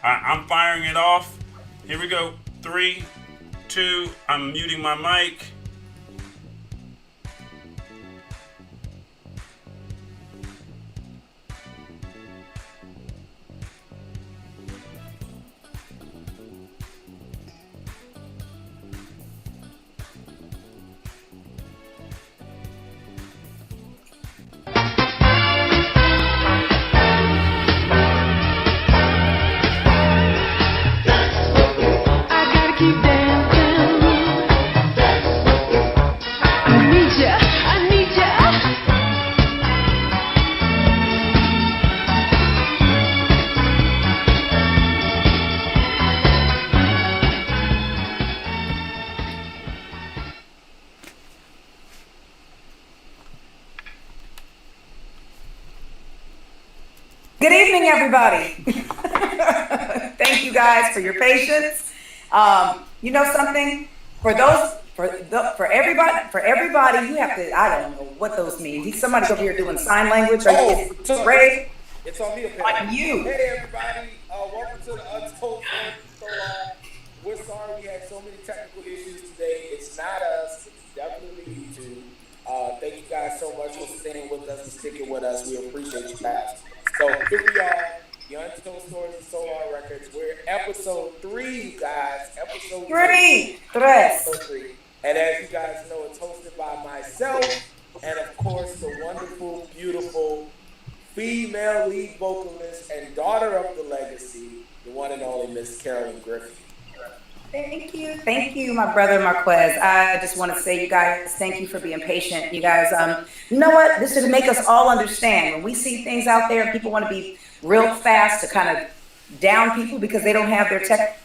I'm firing it off. Here we go. 3, 2. I'm muting my mic. Good evening, everybody. Thank you guys for your patience. You know something? For everybody, you have to. I don't know what those mean. Somebody's over here doing sign language. Ray? It's on me. On you. Hey, everybody. Welcome to the Untold Stories of Solar. We're sorry we had so many technical issues today. It's not us. It's definitely you two. Thank you guys so much for staying with us and sticking with us. We appreciate you guys. So here we are, the Untold Stories of Solar Records. We're episode 3, you guys. Episode 3. And as you guys know, it's hosted by myself and, of course, the wonderful, beautiful female lead vocalist and daughter of the legacy, the one and only Miss Carolyn Griffin. Thank you, my brother Marquez. I just want to say, you guys, thank you for being patient. You guys, you know what? This is to make us all understand. When we see things out there, people want to be real fast to kind of down people because they don't have their tech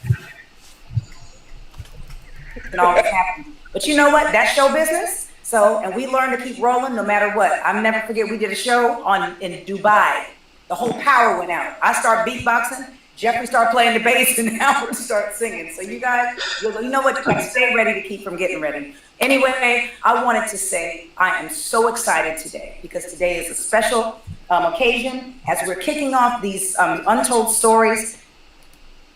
and all that's happening. But you know what? That's show business. So, and we learn to keep rolling no matter what. I'll never forget, we did a show in Dubai. The whole power went out. I start beatboxing. Jeffrey started playing the bass, and Howard started singing. So you guys, you know what? Stay ready to keep from getting ready. Anyway, I wanted to say I am so excited today because today is a special occasion as we're kicking off these Untold Stories.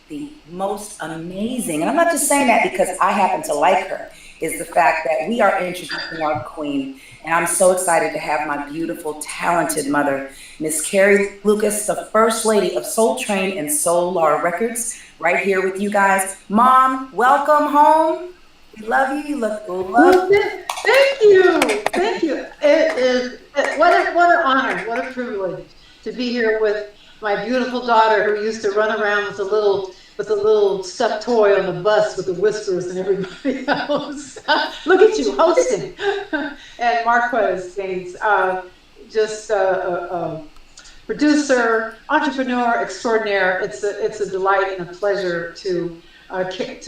The most amazing, and I'm not just saying that because I happen to like her, is the fact that we are introducing our queen. And I'm so excited to have my beautiful, talented mother, Miss Carrie Lucas, the First Lady of Soul Train and Solar Records, right here with you guys. Mom, welcome home. We love you. You look lovely. Thank you. Thank you. It is what an honor, what a privilege to be here with my beautiful daughter who used to run around with a little stuffed toy on the bus with the whiskers and everybody else. Look at you hosting. And Marquez Gaines, just a producer, entrepreneur extraordinaire. It's a delight and a pleasure to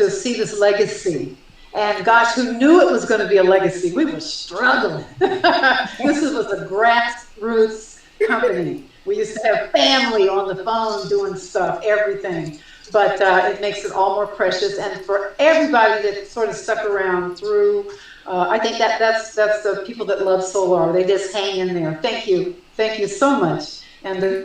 see this legacy. And gosh, who knew it was going to be a legacy? We were struggling. This was a grassroots company. We used to have family on the phone doing stuff, everything. But it makes it all more precious. And for everybody that sort of stuck around through, I think that's the people that love Solar. They just hang in there. Thank you so much. And we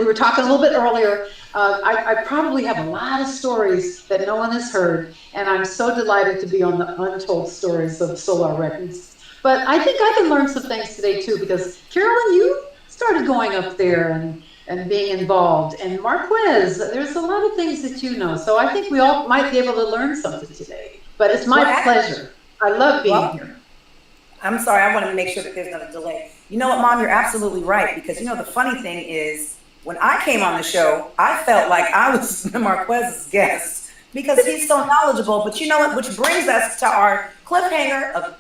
were talking a little bit earlier. I probably have a lot of stories that no one has heard, and I'm so delighted to be on the Untold Stories of Solar Records. But I think I can learn some things today too, because Carolyn, you started going up there and being involved, and Marquez, there's a lot of things that you know. So I think we all might be able to learn something today. But it's my pleasure. I love being here. I'm sorry, I want to make sure that there's not a delay. You know what, Mom, you're absolutely right, because you know the funny thing is, when I came on the show, I felt like I was Marquez's guest because he's so knowledgeable. But you know what, which brings us to our cliffhanger of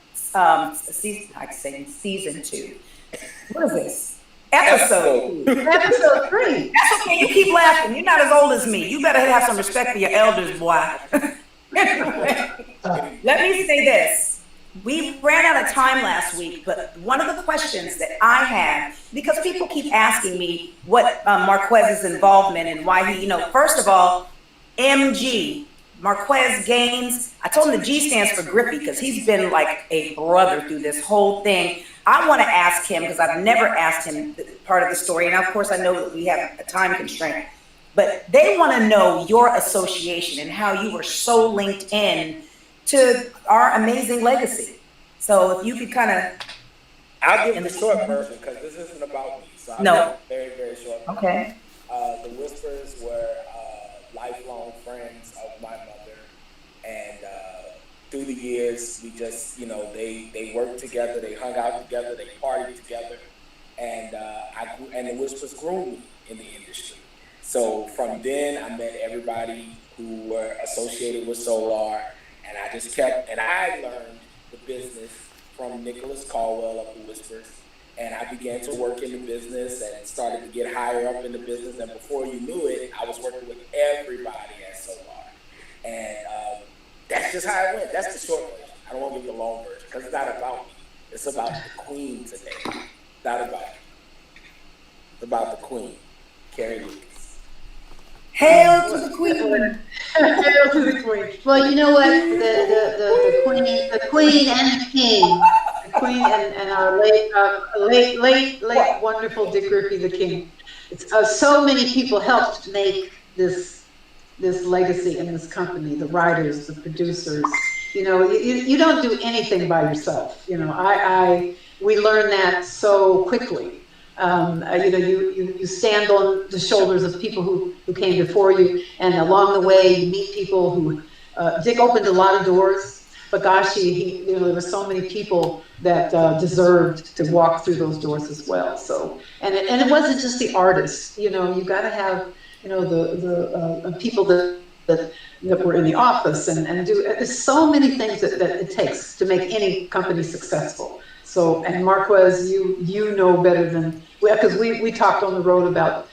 season 2. What is this? Episode 3. That's okay, you keep laughing. You're not as old as me. You better have some respect for your elders, boy. Anyway, let me say this. We ran out of time last week, but one of the questions that I had, because people keep asking me what Marquez's involvement and why he, first of all, MG, Marquez Gaines, I told him the G stands for Griffey because he's been like a brother through this whole thing. I want to ask him, because I've never asked him part of the story, and of course I know that we have a time constraint. but they want to know your association and how you were so linked in to our amazing legacy. So if you could kind of. I'll give the short version because this isn't about me. So I'll No. give a very, very short version. Okay. The Whispers were lifelong friends of my mother, and through the years, we just, they worked together, they hung out together, they partied together, and and the Whispers groomed me in the industry. So from then, I met everybody who were associated with Solar, and I learned the business from Nicholas Caldwell of the Whispers, and I began to work in the business and started to get higher up in the business, and before you knew it, I was working with everybody at Solar, and that's just how it went. That's the short version. I don't want to give the long version because it's not about me. It's about the queen today. It's not about me. It's about the queen, Carrie Lucas. Hail to the queen. Hail to the queen. Well, you know what? The queen and the king, the queen and our late wonderful Dick Griffey, the king. It's, so many people helped make this legacy in this company. The writers, the producers. You don't do anything by yourself. We learned that so quickly. You stand on the shoulders of people who came before you, and along the way you meet people who, Dick opened a lot of doors, but gosh, there were so many people that deserved to walk through those doors as well. So, and it wasn't just the artists, you got to have, the people that were in the office and do, there's so many things that it takes to make any company successful. So, and Marquez, you know better than, because we talked on the road about,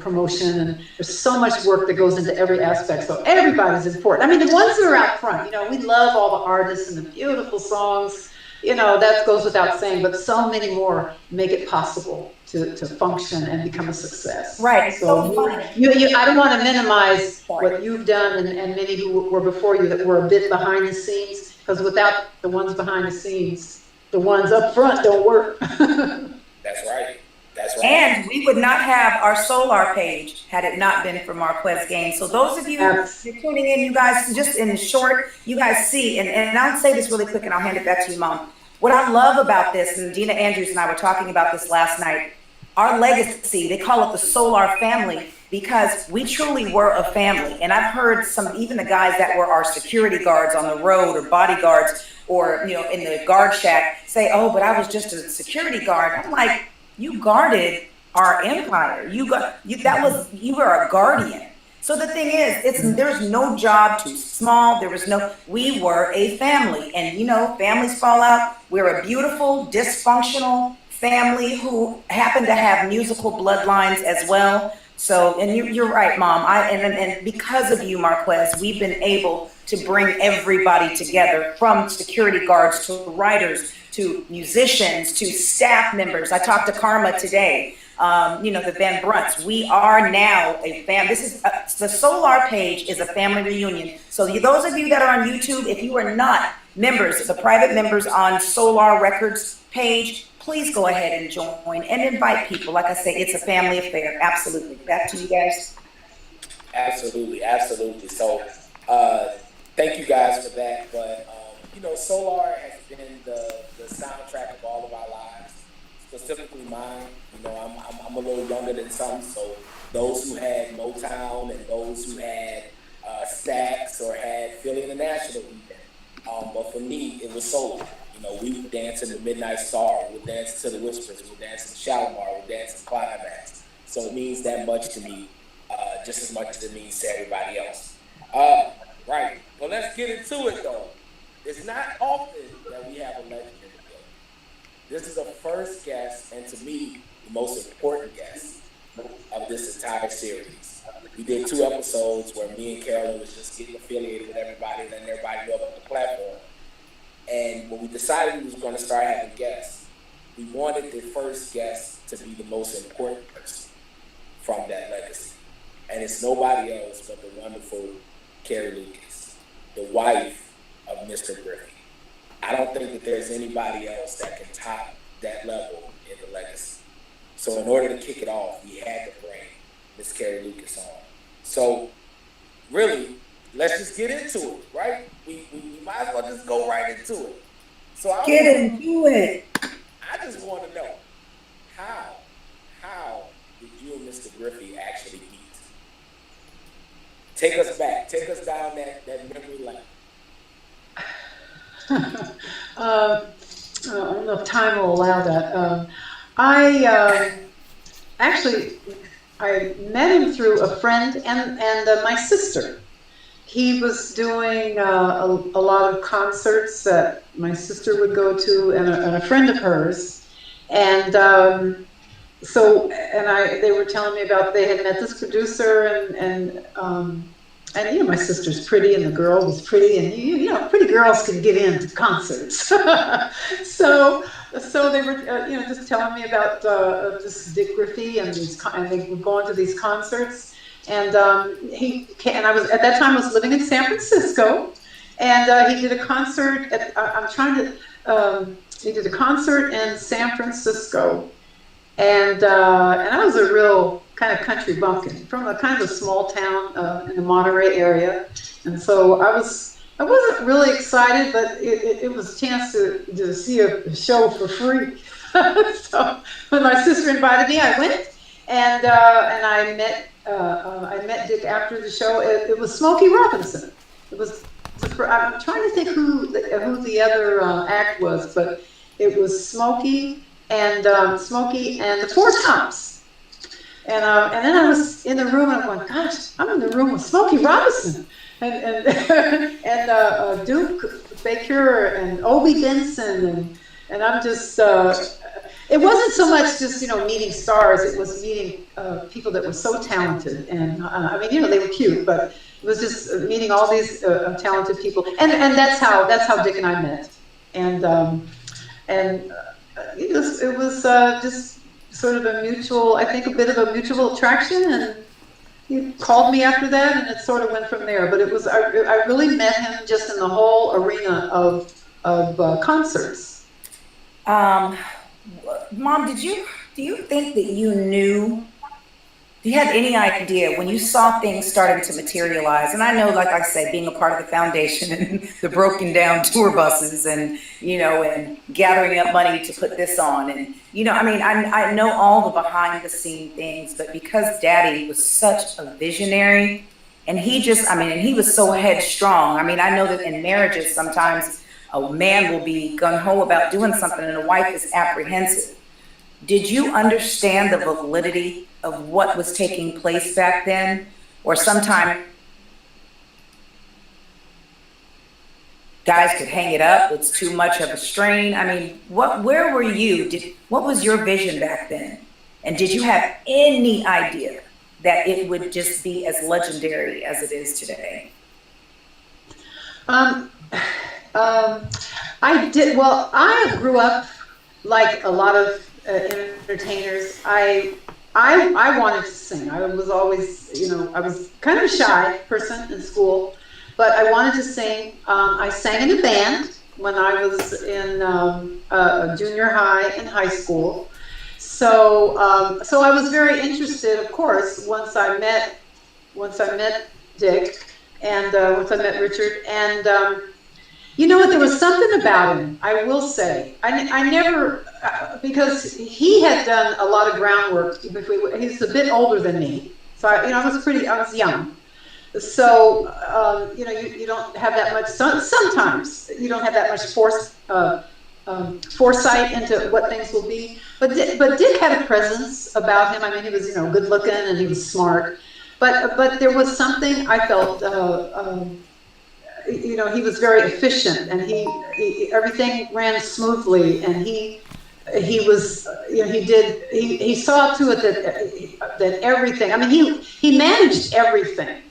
promotion, and there's so much work that goes into every aspect. So everybody's important. I mean, the ones who are out front, we love all the artists and the beautiful songs, that goes without saying, but so many more make it possible to function and become a success. Right. So I don't want to minimize what you've done and many who were before you that were a bit behind the scenes, because without the ones behind the scenes, the ones up front don't work. That's right. That's right. And we would not have our Solar page had it not been for Marquez Gaines. So those of you you're tuning in, you guys, just in short, you guys see, and I'll say this really quick and I'll hand it back to you, Mom. What I love about this, and Dina Andrews and I were talking about this last night, our legacy, they call it the Solar family, because we truly were a family. And I've heard even the guys that were our security guards on the road or bodyguards or, in the guard shack say, oh, but I was just a security guard. I'm like, you guarded our empire. You were a guardian. So the thing is, there's no job too small. We were a family, and families fall out. We're a beautiful, dysfunctional family who happen to have musical bloodlines as well. So, and you're right, Mom. And because of you, Marquez, we've been able to bring everybody together, from security guards to writers to musicians to staff members. I talked to Karma today. The Van Brunts. We are now a fam. This is the Solar page is a family reunion. So those of you that are on YouTube, if you are not members, the private members on Solar Records page, please go ahead and join and invite people. Like I say, it's a family affair. Absolutely. Back to you guys. Absolutely, absolutely. So, thank you guys for that. But Solar has been the soundtrack of all of our lives, specifically mine. I'm a little younger than some, so those who had Motown and those who had Stax or had Philly International even. But for me, it was Solar. We would dance in the Midnight Star, we would dance to the Whispers, we would dance in Shalimar, we would dance in Climax. So it means that much to me, just as much as it means to everybody else. Right. Well, let's get into it, though. It's not often that we have a legend in the building. This is the first guest, and to me, the most important guest of this entire series. We did 2 episodes where me and Carolyn was just getting affiliated with everybody, and then everybody knew about the platform. And when we decided we was going to start having guests, we wanted the first guest to be the most important person from that legacy. And it's nobody else but the wonderful Carrie Lucas, the wife of Mr. Griffey. I don't think that there's anybody else that can top that level in the legacy. So in order to kick it off, we had to bring Miss Carrie Lucas on. So really, let's just get into it, right? We might as well just go right into it. So Get into it. I just want to know how did you and Mr. Griffey actually meet? Take us back. Take us down that memory lane. I don't know if time will allow that. I actually I met him through a friend and my sister. He was doing a lot of concerts that my sister would go to, and a friend of hers, and they were telling me about they had met this producer, and my sister's pretty and the girl was pretty, and pretty girls can get into concerts. so they were just telling me about this Dick Griffey and they were going to these concerts, and I was at that time I was living in San Francisco, and he did a concert he did a concert in San Francisco. And I was a real kind of country bumpkin from a kind of a small town in the Monterey area, and so I wasn't really excited, but it was a chance to see a show for free. So when my sister invited me, I went, and I met Dick after the show. It was Smokey Robinson. I'm trying to think who the other act was, but it was Smokey and the Four Tops. And then I was in the room and I'm going, gosh, I'm in the room with Smokey Robinson and Duke Baker and Obie Benson and I'm just it wasn't so much just meeting stars. It was meeting people that were so talented, and they were cute, but it was just meeting all these talented people, and that's how Dick and I met, and it was just sort of a bit of a mutual attraction, and he called me after that, and it sort of went from there. But it was I really met him just in the whole arena of concerts. Mom, do you think that do you have any idea when you saw things starting to materialize? And I know, like I said, being a part of the foundation and the broken down tour buses and gathering up money to put this on. And, I know all the behind the scene things, but because Daddy was such a visionary and he was so headstrong. I know that in marriages, sometimes a man will be gung-ho about doing something and a wife is apprehensive. Did you understand the validity of what was taking place back then? Or sometimes guys could hang it up, it's too much of a strain. Where were you? What was your vision back then? And did you have any idea that it would just be as legendary as it is today? I did. Well, I grew up like a lot of entertainers. I wanted to sing. I was always, I was kind of a shy person in school, but I wanted to sing. I sang in a band when I was in junior high and high school. So I was very interested, of course, once I met Dick and once I met Richard, and there was something about him, I will say. I never, because he had done a lot of groundwork. He's a bit older than me, so I was young. So you don't have that much. Sometimes you don't have that much foresight into what things will be. But Dick had a presence about him. He was good looking and he was smart. But there was something I felt. He was very efficient, and he everything ran smoothly, and he was he saw to it that everything. He managed everything,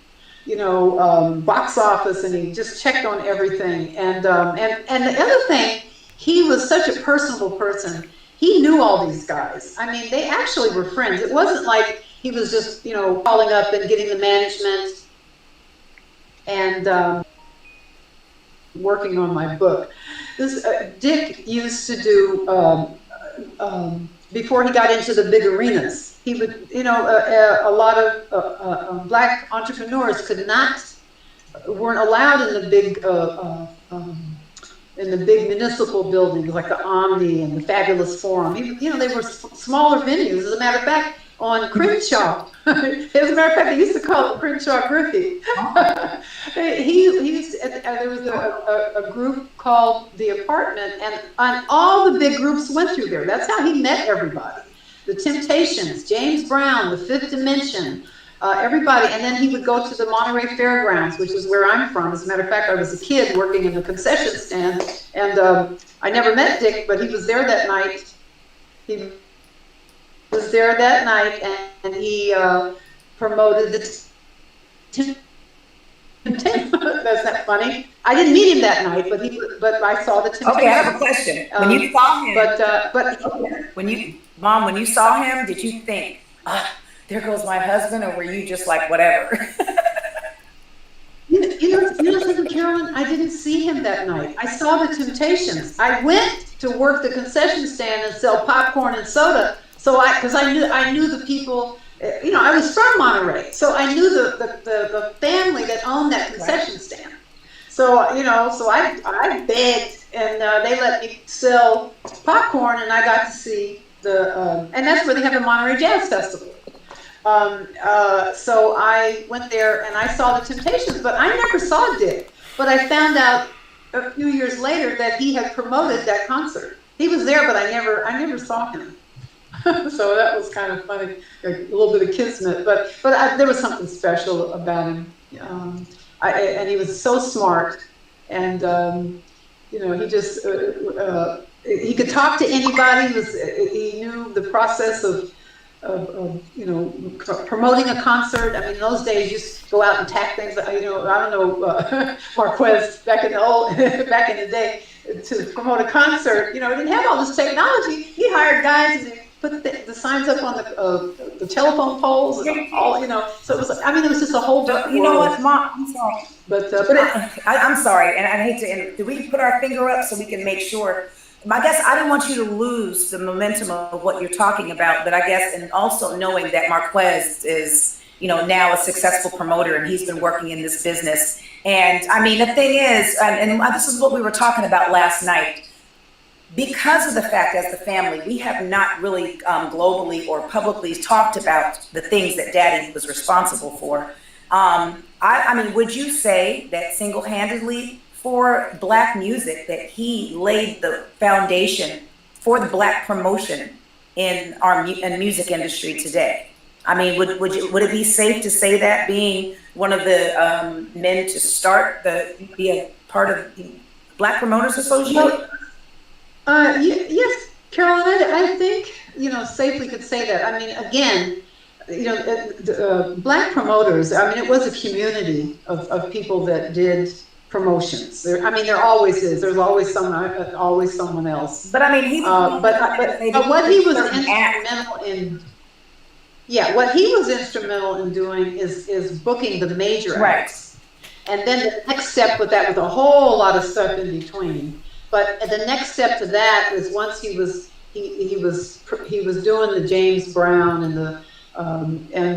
box office, and he just checked on everything. And the other thing, he was such a personable person. He knew all these guys. They actually were friends. It wasn't like he was just calling up and getting the management and working on my book. Dick used to do before he got into the big arenas. He would, a lot of black entrepreneurs weren't allowed in the big municipal buildings like the Omni and the Fabulous Forum. They were smaller venues. As a matter of fact, on Crenshaw, as a matter of fact, they used to call it Crenshaw Griffey. There was a group called The Apartment, and all the big groups went through there. That's how he met everybody. The Temptations, James Brown, The Fifth Dimension, everybody. And then he would go to the Monterey Fairgrounds, which is where I'm from. As a matter of fact, I was a kid working in the concession stand, and I never met Dick, but he was there that night. He was there that night, and he promoted the Temptations. That's not funny. I didn't meet him that night, but I saw the Temptations. Okay, I have a question. When you saw him, when you saw him, did you think, there goes my husband, or were you just like, whatever? You know something, Carolyn? I didn't see him that night. I saw the Temptations. I went to work the concession stand and sell popcorn and soda. Because I knew the people. I was from Monterey, so I knew the family that owned that concession stand. So I begged, and they let me sell popcorn, and I got to see and that's where they have the Monterey Jazz Festival. So I went there and I saw the Temptations, but I never saw Dick. But I found out a few years later that he had promoted that concert. He was there, but I never saw him. So that was kind of funny, a little bit of kismet. But there was something special about him, and he was so smart, and he just he could talk to anybody. He knew the process of promoting a concert. I mean, in those days, you just go out and tack things. I don't know, Marquez back in the day, to promote a concert. He didn't have all this technology. He hired guys and they put the signs up on the telephone poles and all. So it was. It was just a whole different You know world. what, Mom? I'm sorry. I'm sorry, and I hate to. Do we put our finger up so we can make sure? I guess I didn't want you to lose the momentum of what you're talking about, but I guess, and also knowing that Marquez is, now a successful promoter, and he's been working in this business. And the thing is, and this is what we were talking about last night, because of the fact, as the family, we have not really globally or publicly talked about the things that Daddy was responsible for. Would you say that single-handedly, for Black music, that he laid the foundation for the Black promotion in our music industry today? Would it be safe to say that, being one of the men to be a part of the Black Promoters Association? Yes, Carolyn, I think safely could say that. Again, Black promoters. It was a community of people that did promotions. There always is. There's always someone else. But he. But what he was instrumental in. Yeah, what he was instrumental in doing is booking the major acts, and then the next step with that was a whole lot of stuff in between. But the next step to that is once he was doing the James Brown and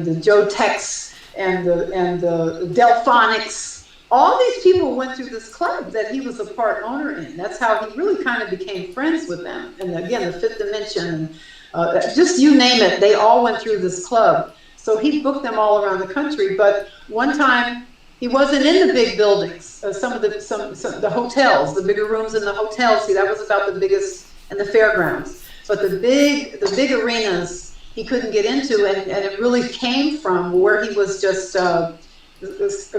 the Joe Tex and the Delphonics. All these people went through this club that he was a part owner in. That's how he really kind of became friends with them. And again, the Fifth Dimension, just you name it, they all went through this club. So he booked them all around the country. But one time, he wasn't in the big buildings. Some of the hotels, the bigger rooms in the hotels. See, that was about the biggest, and the fairgrounds. But the big arenas, he couldn't get into, and it really came from where he was just. He was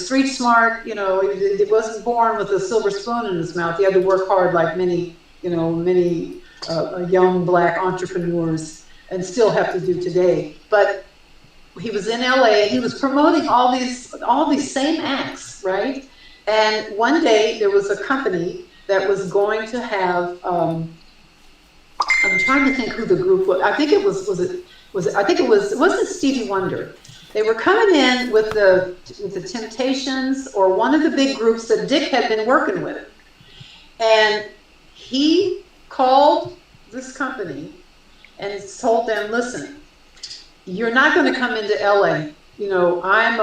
street smart. He wasn't born with a silver spoon in his mouth. He had to work hard, like many young Black entrepreneurs, and still have to do today. But he was in LA and he was promoting all these same acts, right? And one day there was a company that was going to have. I'm trying to think who the group was. I think it wasn't Stevie Wonder. They were coming in with the Temptations or one of the big groups that Dick had been working with. And he called this company and told them, listen, you're not going to come into LA. You know, I'm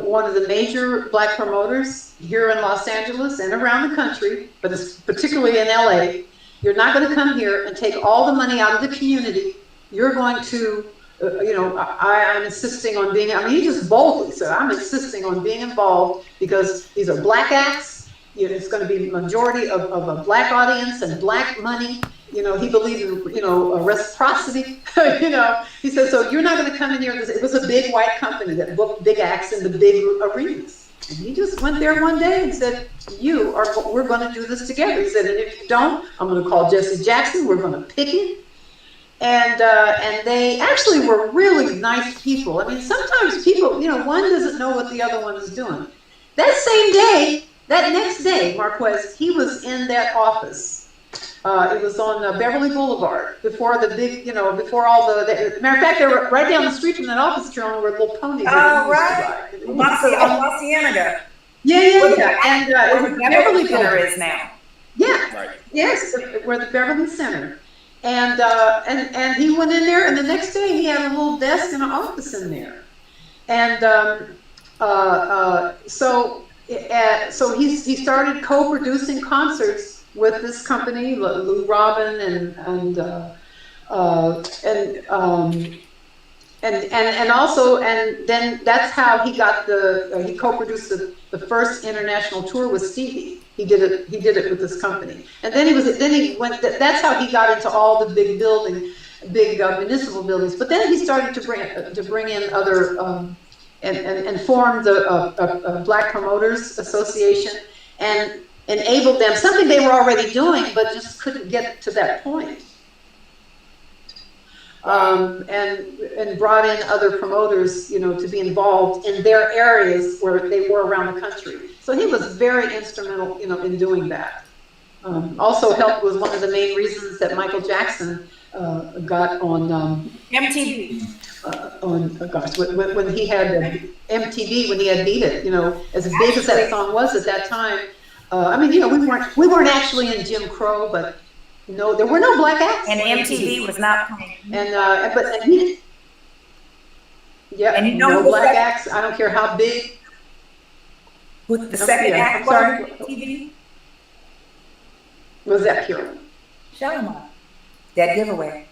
one of the major black promoters here in Los Angeles and around the country, but it's particularly in LA. You're not going to come here and take all the money out of the community. You're going to, you know, I'm insisting on being, I mean, he just boldly said, I'm insisting on being involved because these are black acts. You know, it's going to be majority of a black audience and black money. You know, he believed in, you know, reciprocity. You know, he said, so you're not going to come in here. It was a big white company that booked big acts in the big arenas. And he just went there one day and said, we're going to do this together. He said, and if you don't, I'm going to call Jesse Jackson. We're going to pick him. And they actually were really nice people. I mean, sometimes people, you know, one doesn't know what the other one is doing. That same day, that next day, Marquez, he was in that office. It was on Beverly Boulevard before the big, you know, before all the matter of fact, they were right down the street from that office, Carolyn, where little ponies. Oh, right. La Cienega. Yeah. And where the Beverly Center is now. Yeah. Right. Yes, where the Beverly Center. And he went in there, and the next day he had a little desk and an office in there. And so he started co-producing concerts with this company, Lou Robin, and then that's how he got he co-produced the first international tour with Stevie. He did it with this company, and then he went. That's how he got into all the big municipal buildings. But then he started to bring in other and formed the Black Promoters Association and enabled them, something they were already doing, but just couldn't get to that point. And brought in other promoters, you know, to be involved in their areas where they were around the country. So he was very instrumental, you know, in doing that. Also helped was one of the main reasons that Michael Jackson got on MTV. When he had MTV, when he had Beat It, you know, as big as that song was at that time. I mean, you know, we weren't actually in Jim Crow, but no, there were no black acts. And MTV was not playing. And he, yeah, and no black acts. I don't care how big. With the second act on TV. Was that pure? Shalimar. That giveaway.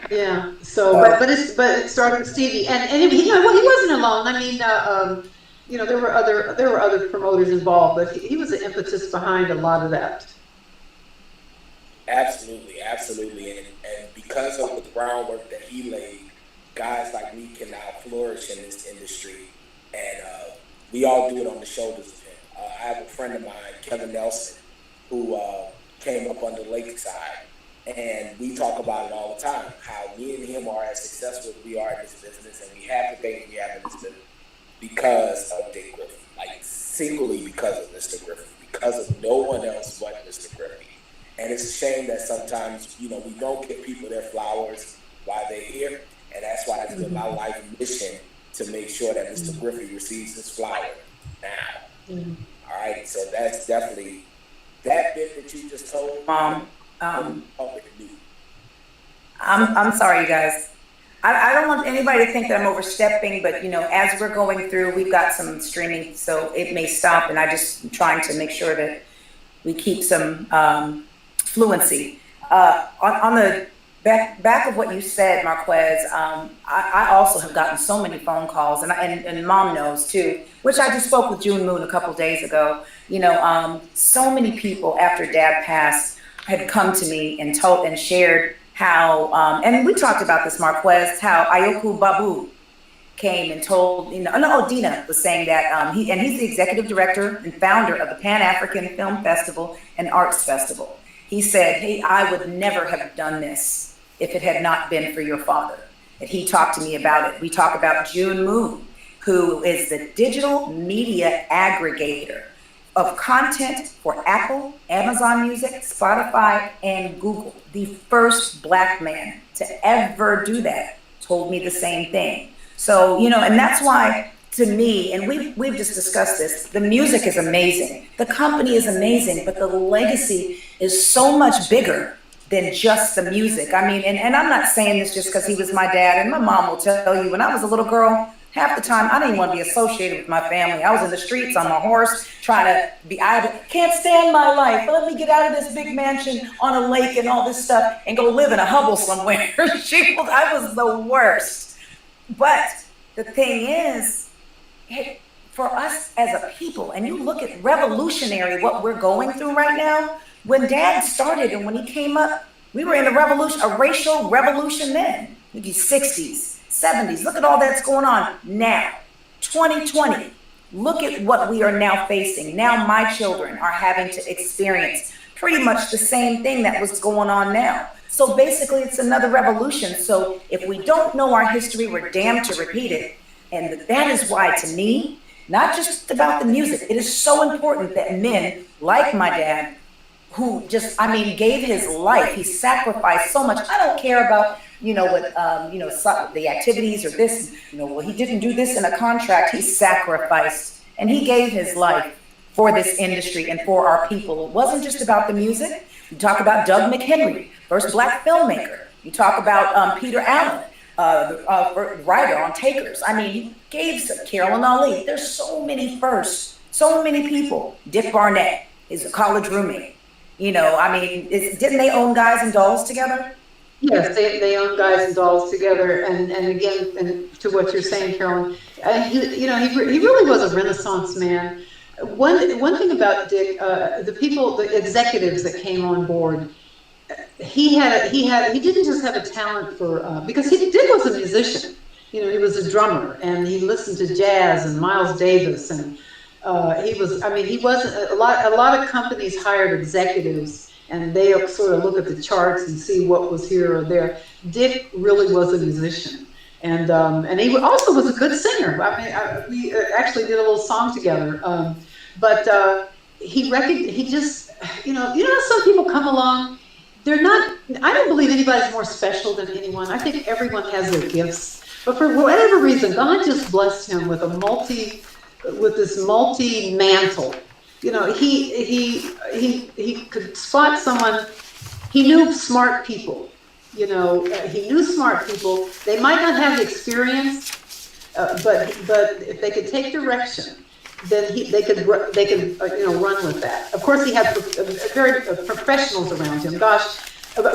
Yeah. So, but it started with Stevie, and he, you know, he wasn't alone. I mean, you know, there were other promoters involved, but he was the impetus behind a lot of that. Absolutely, and because of the groundwork that he laid, guys like me can now flourish in this industry, and we all do it on the shoulders of him. I have a friend of mine, Kevin Nelson, who came up on the Lakeside, and we talk about it all the time, how me and him are as successful as we are in this business, and we have the things we have in this business because of Dick Griffin, like singly because of Mr. Griffin, because of no one else but Mr. Griffin. And it's a shame that sometimes, you know, we don't give people their flowers while they're here, and that's why it's been my life mission to make sure that Mr. Griffin receives his flower now. All right, so that's definitely that bit that you just told. I'm sorry, you guys. I don't want anybody to think that I'm overstepping, but, you know, as we're going through, we've got some streaming, so it may stop, and I just am trying to make sure that we keep some fluency. On the back of what you said, Marquez, I also have gotten so many phone calls, and Mom knows too, which I just spoke with June Moon a couple days ago. You know, so many people after Dad passed had come to me and told and shared how, and we talked about this, Marquez, how Ayoku Babu came and told, you know, Dina was saying that he's the executive director and founder of the Pan-African Film Festival and Arts Festival. He said, hey, I would never have done this if it had not been for your father. And he talked to me about it. We talk about June Moon, who is the digital media aggregator of content for Apple, Amazon Music, Spotify, and Google. The first Black man to ever do that told me the same thing. So, you know, and that's why, to me, and we've just discussed this, the music is amazing. The company is amazing, but the legacy is so much bigger than just the music. I mean, and I'm not saying this just because he was my dad, and my mom will tell you, when I was a little girl, half the time I didn't even want to be associated with my family. I was in the streets on my horse trying to be, I can't stand my life. Let me get out of this big mansion on a lake and all this stuff and go live in a hovel somewhere. I was the worst. But the thing is, for us as a people, and you look at revolutionary, what we're going through right now, when Dad started and when he came up, we were in a revolution, a racial revolution then, maybe 60s, 70s. Look at all that's going on now, 2020. Look at what we are now facing. Now my children are having to experience pretty much the same thing that was going on now. So basically it's another revolution. So if we don't know our history, we're damned to repeat it. And that is why, to me, not just about the music, it is so important that men like my dad, who just, I mean, gave his life, he sacrificed so much. I don't care about, what, the activities or this, well, he didn't do this in a contract. He sacrificed and he gave his life for this industry and for our people. It wasn't just about the music. You talk about Doug McHenry, first Black filmmaker. You talk about Peter Allen, writer on Takers. I mean, he gave Carolyn Ali. There's so many firsts, so many people. Dick Barnett is a college roommate. Didn't they own Guys and Dolls together? Yes, they own Guys and Dolls together. And again, and to what you're saying, Carolyn, he really was a Renaissance man. One thing about Dick, the executives that came on board, he didn't just have a talent for, because Dick was a musician. He was a drummer, and he listened to jazz and Miles Davis, and he wasn't, a lot of companies hired executives, and they sort of look at the charts and see what was here or there. Dick really was a musician, and he also was a good singer. I mean, we actually did a little song together, but he just, how some people come along, they're not, I don't believe anybody's more special than anyone. I think everyone has their gifts, but for whatever reason, God just blessed him with this multi mantle. He could spot someone. He knew smart people. He knew smart people. They might not have the experience, but if they could take direction, then they could run with that. Of course, he had very professionals around him. Gosh,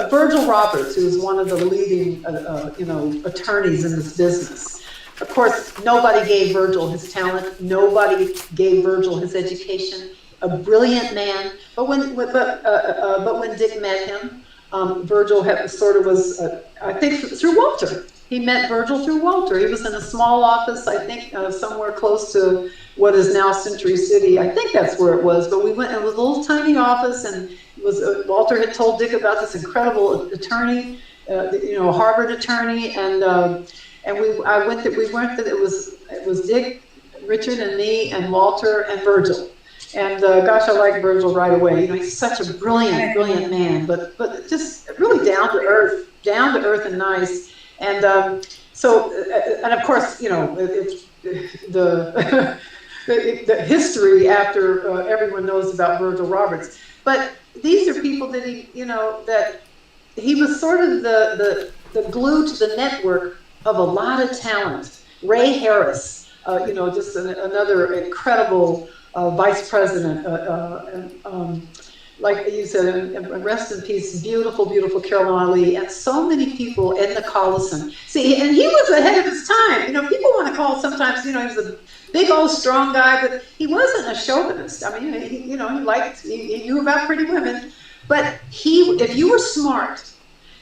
Virgil Roberts, who was one of the leading attorneys in this business. Of course, nobody gave Virgil his talent. Nobody gave Virgil his education. A brilliant man. But when Dick met him, Virgil was I think through Walter. He met Virgil through Walter. He was in a small office, I think, somewhere close to what is now Century City. I think that's where it was. But we went. It was a little tiny office, and it was Walter had told Dick about this incredible attorney, a Harvard attorney, and I went there. We went there. It was Dick, Richard, and me, and Walter, and Virgil. And gosh, I like Virgil right away. He's such a brilliant man, but just really down to earth and nice. And and of course, it's the history after everyone knows about Virgil Roberts. But these are people that that he was sort of the glue to the network of a lot of talent. Ray Harris, just another incredible vice president, like you said, and rest in peace, beautiful, beautiful Carolyn Ali, and so many people in the Coliseum. See, and he was ahead of his time. People want to call sometimes, he was a big old strong guy, but he wasn't a chauvinist. I mean, he knew about pretty women, but if you were smart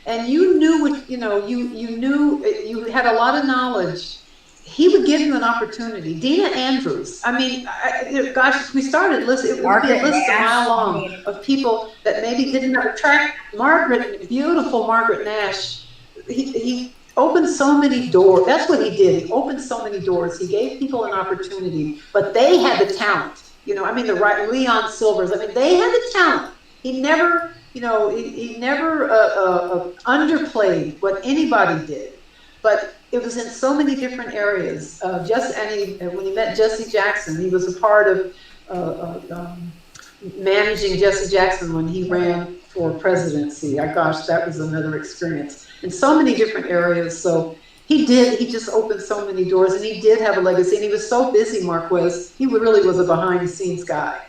and you knew what, you had a lot of knowledge, he would give you an opportunity. Dina Andrews. I mean, gosh, if we started listening, it would be a list a mile long of people that maybe didn't have a track. Beautiful Margaret Nash. He opened so many doors. That's what he did. He opened so many doors. He gave people an opportunity, but they had the talent. The right Leon Silvers. I mean, they had the talent. He never, he never underplayed what anybody did, but it was in so many different areas. When he met Jesse Jackson, he was a part of managing Jesse Jackson when he ran for presidency. Gosh, that was another experience in so many different areas. So he just opened so many doors, and he did have a legacy, and he was so busy, Marquez. He really was a behind the scenes guy.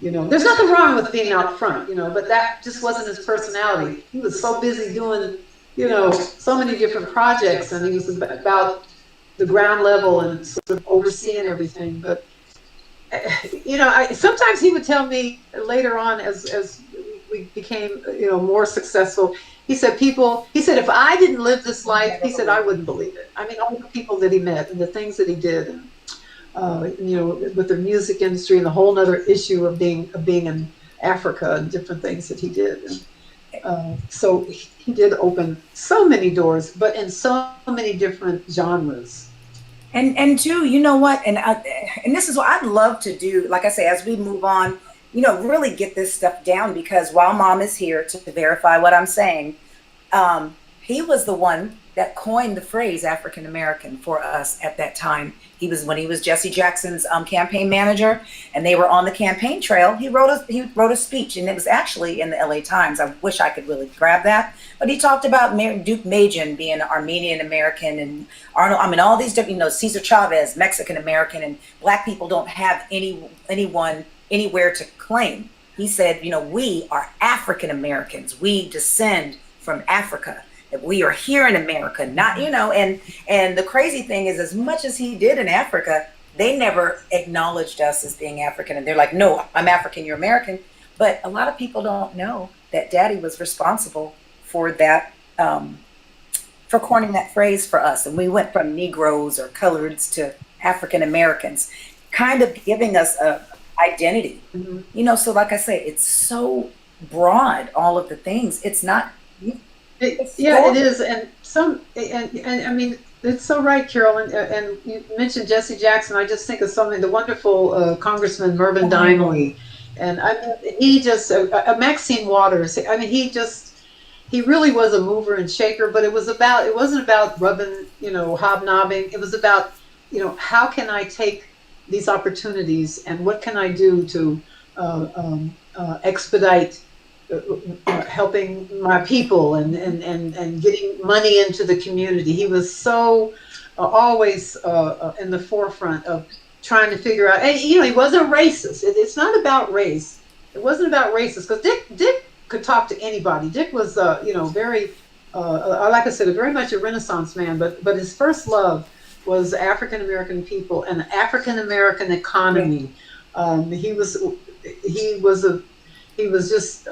There's nothing wrong with being out front, but that just wasn't his personality. He was so busy doing, so many different projects, and he was about the ground level and sort of overseeing everything. But sometimes he would tell me later on, as we became more successful, he said if I didn't live this life, he said I wouldn't believe it. I mean, all the people that he met and the things that he did, and with the music industry and the whole other issue of being in Africa and different things that he did. And so he did open so many doors, but in so many different genres. And too, you know what? And this is what I'd love to do. Like I say, as we move on, really get this stuff down, because while Mom is here to verify what I'm saying, he was the one that coined the phrase African American for us at that time. When he was Jesse Jackson's campaign manager, and they were on the campaign trail. He wrote a speech, and it was actually in the LA Times. I wish I could really grab that, but he talked about Duke Majan being an Armenian American, and all these different, Cesar Chavez, Mexican American, and Black people don't have anyone anywhere to claim. He said, we are African Americans. We descend from Africa. We are here in America, not, and the crazy thing is, as much as he did in Africa, they never acknowledged us as being African. And they're like, no, I'm African, you're American. But a lot of people don't know that Daddy was responsible for that, for coining that phrase for us. And we went from Negroes or coloreds to African Americans, kind of giving us a identity. Mm-hmm. So like I say, it's so broad, all of the things. It's not... it is, and I mean, it's so right, Carolyn. And you mentioned Jesse Jackson. I just think of something. The wonderful Congressman Mervyn Dineley, and he just Maxine Waters. I mean, he really was a mover and shaker. But it wasn't about rubbing, hobnobbing. It was about, how can I take these opportunities, and what can I do to expedite helping my people and getting money into the community. He was so always in the forefront of trying to figure out, and he wasn't racist. It's not about race. It wasn't about racist, because Dick could talk to anybody. Dick was very like I said, very much a Renaissance man, but his first love was African American people and the African American economy. He was just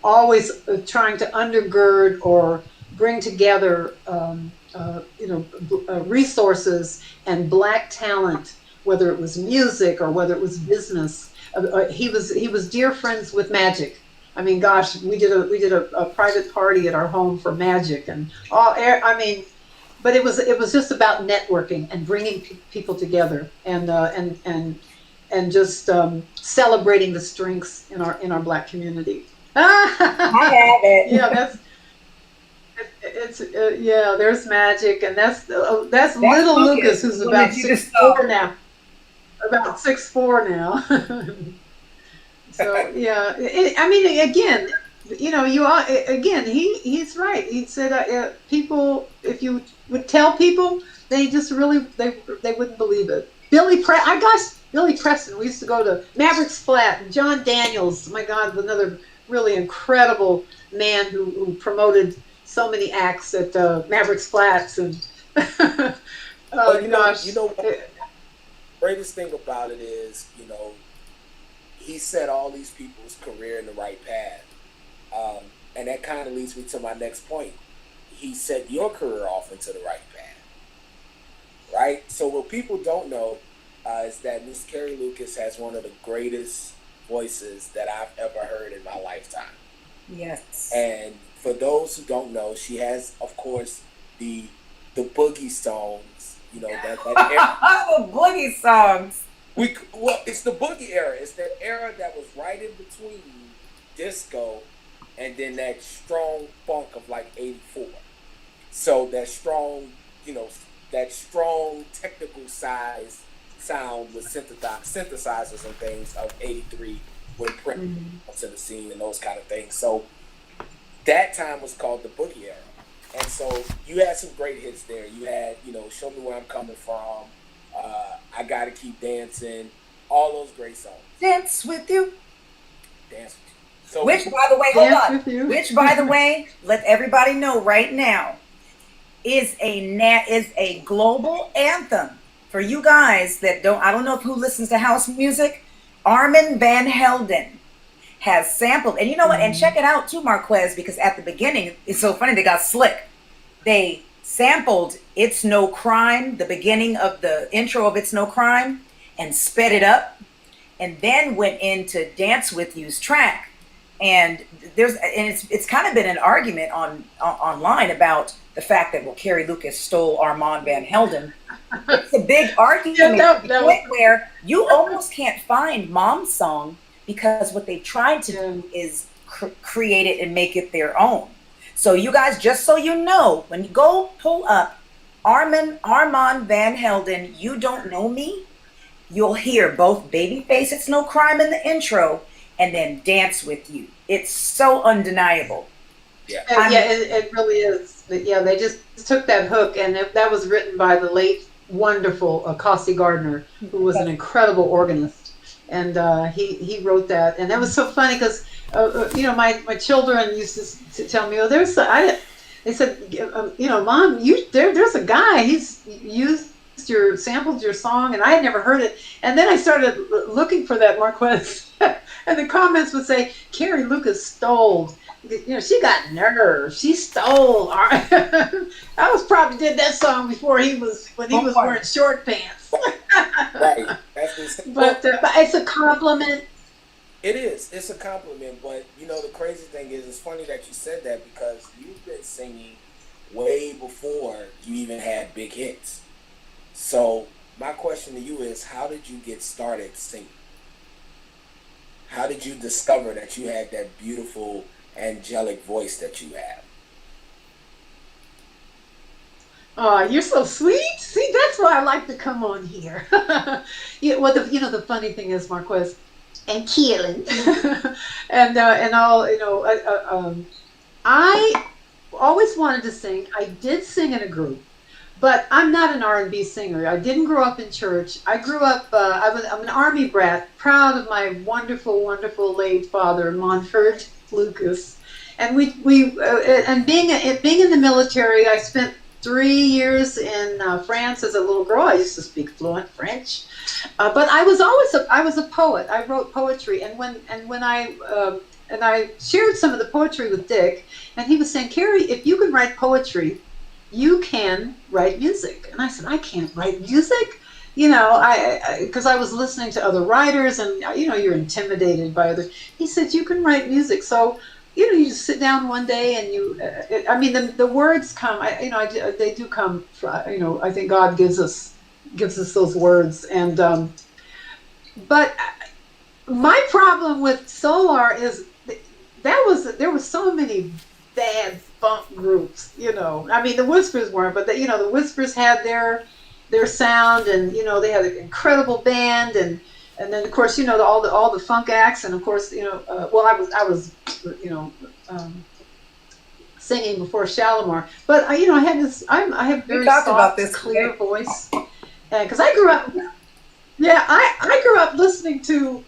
always trying to undergird or bring together, resources and Black talent, whether it was music or whether it was business. He was dear friends with Magic. I mean, gosh, we did a private party at our home for Magic, and but it was just about networking and bringing people together, and just celebrating the strengths in our Black community. I have it. Yeah, there's Magic, and that's little Lucas, who's about 6'4" now. About 6'4" now. So yeah, again, he's right. He said people, if you would tell people, they just really they wouldn't believe it. Billy Preston. We used to go to Maverick's Flat, and John Daniels. My God, another really incredible man who promoted so many acts at Maverick's Flats. And gosh, what? Greatest thing about it is, he set all these people's career in the right path, and that kind of leads me to my next point. He set your career off into the right path, right? So what people don't know is that Miss Carrie Lucas has one of the greatest voices that I've ever heard in my lifetime. Yes. And for those who don't know, she has, of course, the boogie songs. That era. The boogie songs. It's the boogie era. It's the era that was right in between disco and then that strong funk of like '84. So that strong, technical sound with synthesizers and things of '83 Prince to the scene and those kind of things. So that time was called the Boogie Era. And so you had some great hits there. You had, Show Me Where I'm Coming From, I Gotta Keep Dancing, all those great songs. Dance with you. Dance with you. So, which, by the way, hold on. Which, by the way, let everybody know right now, is a global anthem for you guys that don't. I don't know who listens to house music. Armin van Helden has sampled, and you know what? And check it out too, Marquez, because at the beginning, it's so funny. They got slick. They sampled "It's No Crime," the beginning of the intro of "It's No Crime," and sped it up, and then went into "Dance with You's" track. And it's kind of been an argument online about the fact that Carrie Lucas stole Armand Van Helden. It's a big argument to the point where you almost can't find Mom's song because what they tried to do is create it and make it their own. So you guys, just so you know, when you go pull up Armand Van Helden, You Don't Know Me, you'll hear both Babyface, It's No Crime in the intro, and then Dance with You. It's so undeniable. Yeah, it really is. But yeah, they just took that hook, and that was written by the late, wonderful Cossie Gardner, who was an incredible organist, and he wrote that, and that was so funny because my children used to tell me, they said, Mom, there's a guy, he's sampled your song, and I had never heard it, and then I started looking for that, Marquez. And the comments would say, Carrie Lucas stole. She got nerve. She stole. I probably did that song before when he was wearing short pants. Right. But it's a compliment. It is. It's a compliment. But the crazy thing is, it's funny that you said that because you've been singing way before you even had big hits. So my question to you is, how did you get started singing? How did you discover that you had that beautiful, angelic voice that you have? Oh, you're so sweet. See, that's why I like to come on here. The funny thing is, Marquez and Carolyn, and all, I always wanted to sing. I did sing in a group. But I'm not an R&B singer. I didn't grow up in church. I grew up, I'm an Army brat, proud of my wonderful, wonderful late father, Montford Lucas. And and being in the military, I spent 3 years in France as a little girl. I used to speak fluent French. But I was a poet. I wrote poetry. And when I shared some of the poetry with Dick, and he was saying, Carrie, if you can write poetry, you can write music. And I said, I can't write music, because I was listening to other writers, and you're intimidated by others. He said, you can write music. So you just sit down one day and the words come. They do come. I think God gives us those words. And but my problem with Solar is there was so many bad funk groups, the Whispers weren't, but the Whispers had their sound, and they had an incredible band, and then of course all the funk acts, and of course I was singing before Shalimar, but I have very soft, clear voice, and because I grew up. Yeah, I grew up listening to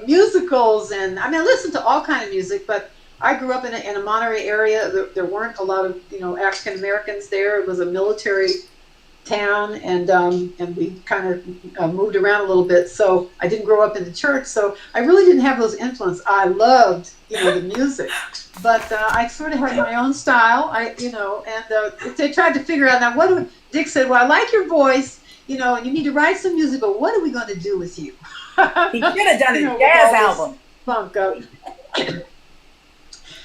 musicals, and I listened to all kind of music, but I grew up in a Monterey area. There weren't a lot of African Americans there. It was a military town, and we kind of moved around a little bit. So I didn't grow up in the church. So I really didn't have those influences. I loved the music, but I sort of had my own style. They tried to figure out now Dick said, well, I like your voice, and you need to write some music, but what are we going to do with you? He should have done a jazz album. Funk up.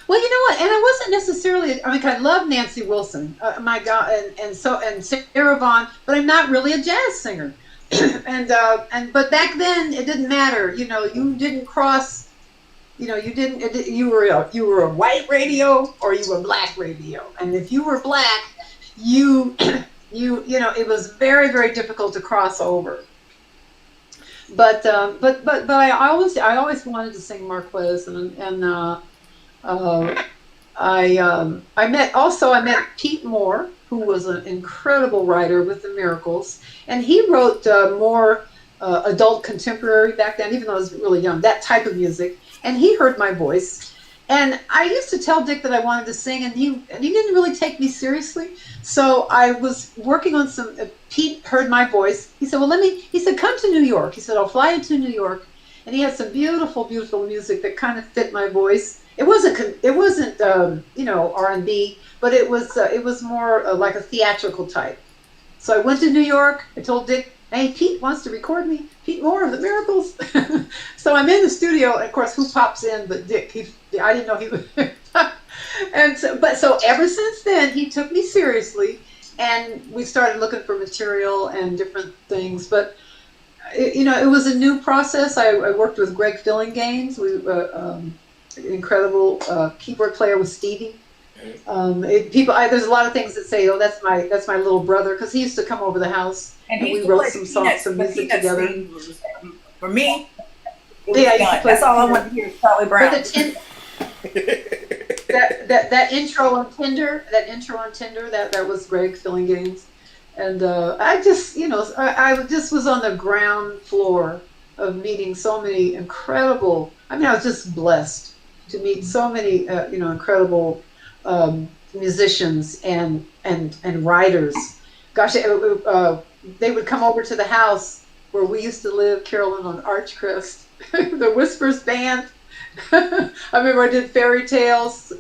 Well, you know what? And I wasn't necessarily. I love Nancy Wilson, my God, and Sarah Vaughan, but I'm not really a jazz singer. But back then it didn't matter. You didn't cross. You were a white radio or you were black radio, and if you were black, it was very, very difficult to cross over. But I always wanted to sing Marquez, uh, I met Pete Moore, who was an incredible writer with the Miracles, and he wrote more adult contemporary back then, even though I was really young, that type of music. And he heard my voice, and I used to tell Dick that I wanted to sing, and he didn't really take me seriously. So I was working on some. Pete heard my voice. He said, "Well, let me." He said, "Come to New York." He said, "I'll fly you to New York." And he had some beautiful, beautiful music that kind of fit my voice. It wasn't R&B, but it was more like a theatrical type. So I went to New York. I told Dick, "Hey, Pete wants to record me. Pete Moore of the Miracles." So I'm in the studio, and of course, who pops in but Dick? I didn't know he would. So ever since then, he took me seriously, and we started looking for material and different things. But it was a new process. I worked with Greg Fillinganes. Incredible keyboard player with Stevie. There's a lot of things that say, "Oh, that's my little brother," because he used to come over the house And and he we used to wrote play some the songs, Peanuts, some the music Peanuts together. theme was, for me, it was Yeah, I used to done. play That's the all I Peanuts. wanted to hear is Charlie But Brown. that intro on Tinder, that was Greg Fillinganes, and I just was on the ground floor of meeting so many incredible. I mean, I was just blessed to meet so many incredible musicians and writers. Gosh, they would come over to the house where we used to live, Carolyn, on Archcrest, the Whispers band. I remember I did fairy tales,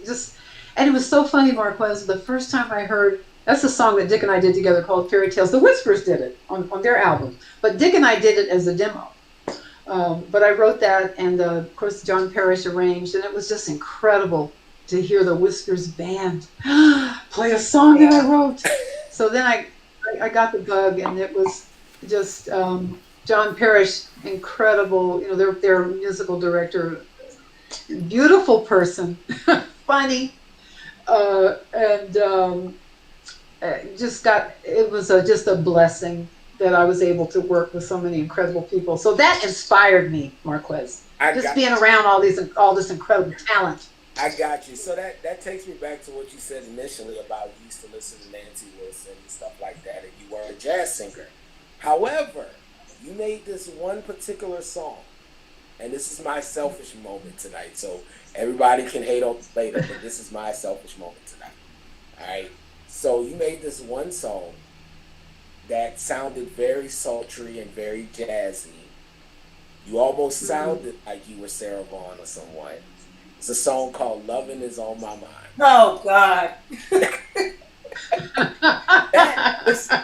and it was so funny, Marquez. The first time I heard that's a song that Dick and I did together called Fairy Tales. The Whispers did it on their album, but Dick and I did it as a demo. But I wrote that, and of course John Parrish arranged, and it was just incredible to hear the Whispers band play a song that I wrote. So then I got the bug, and it was just John Parrish, incredible. Their musical director, beautiful person, funny, and it was just a blessing that I was able to work with so many incredible people. So that inspired me, Marquez. Being around all this incredible talent. I got you. So that takes me back to what you said initially about you used to listen to Nancy Wilson and stuff like that, and you were a jazz singer. However, you made this one particular song, and this is my selfish moment tonight. So everybody can hate on later, but this is my selfish moment tonight. All right. So you made this one song that sounded very sultry and very jazzy. You almost sounded like you were Sarah Vaughan or someone. It's a song called "Lovin' Is on My Mind." Oh God. Listen,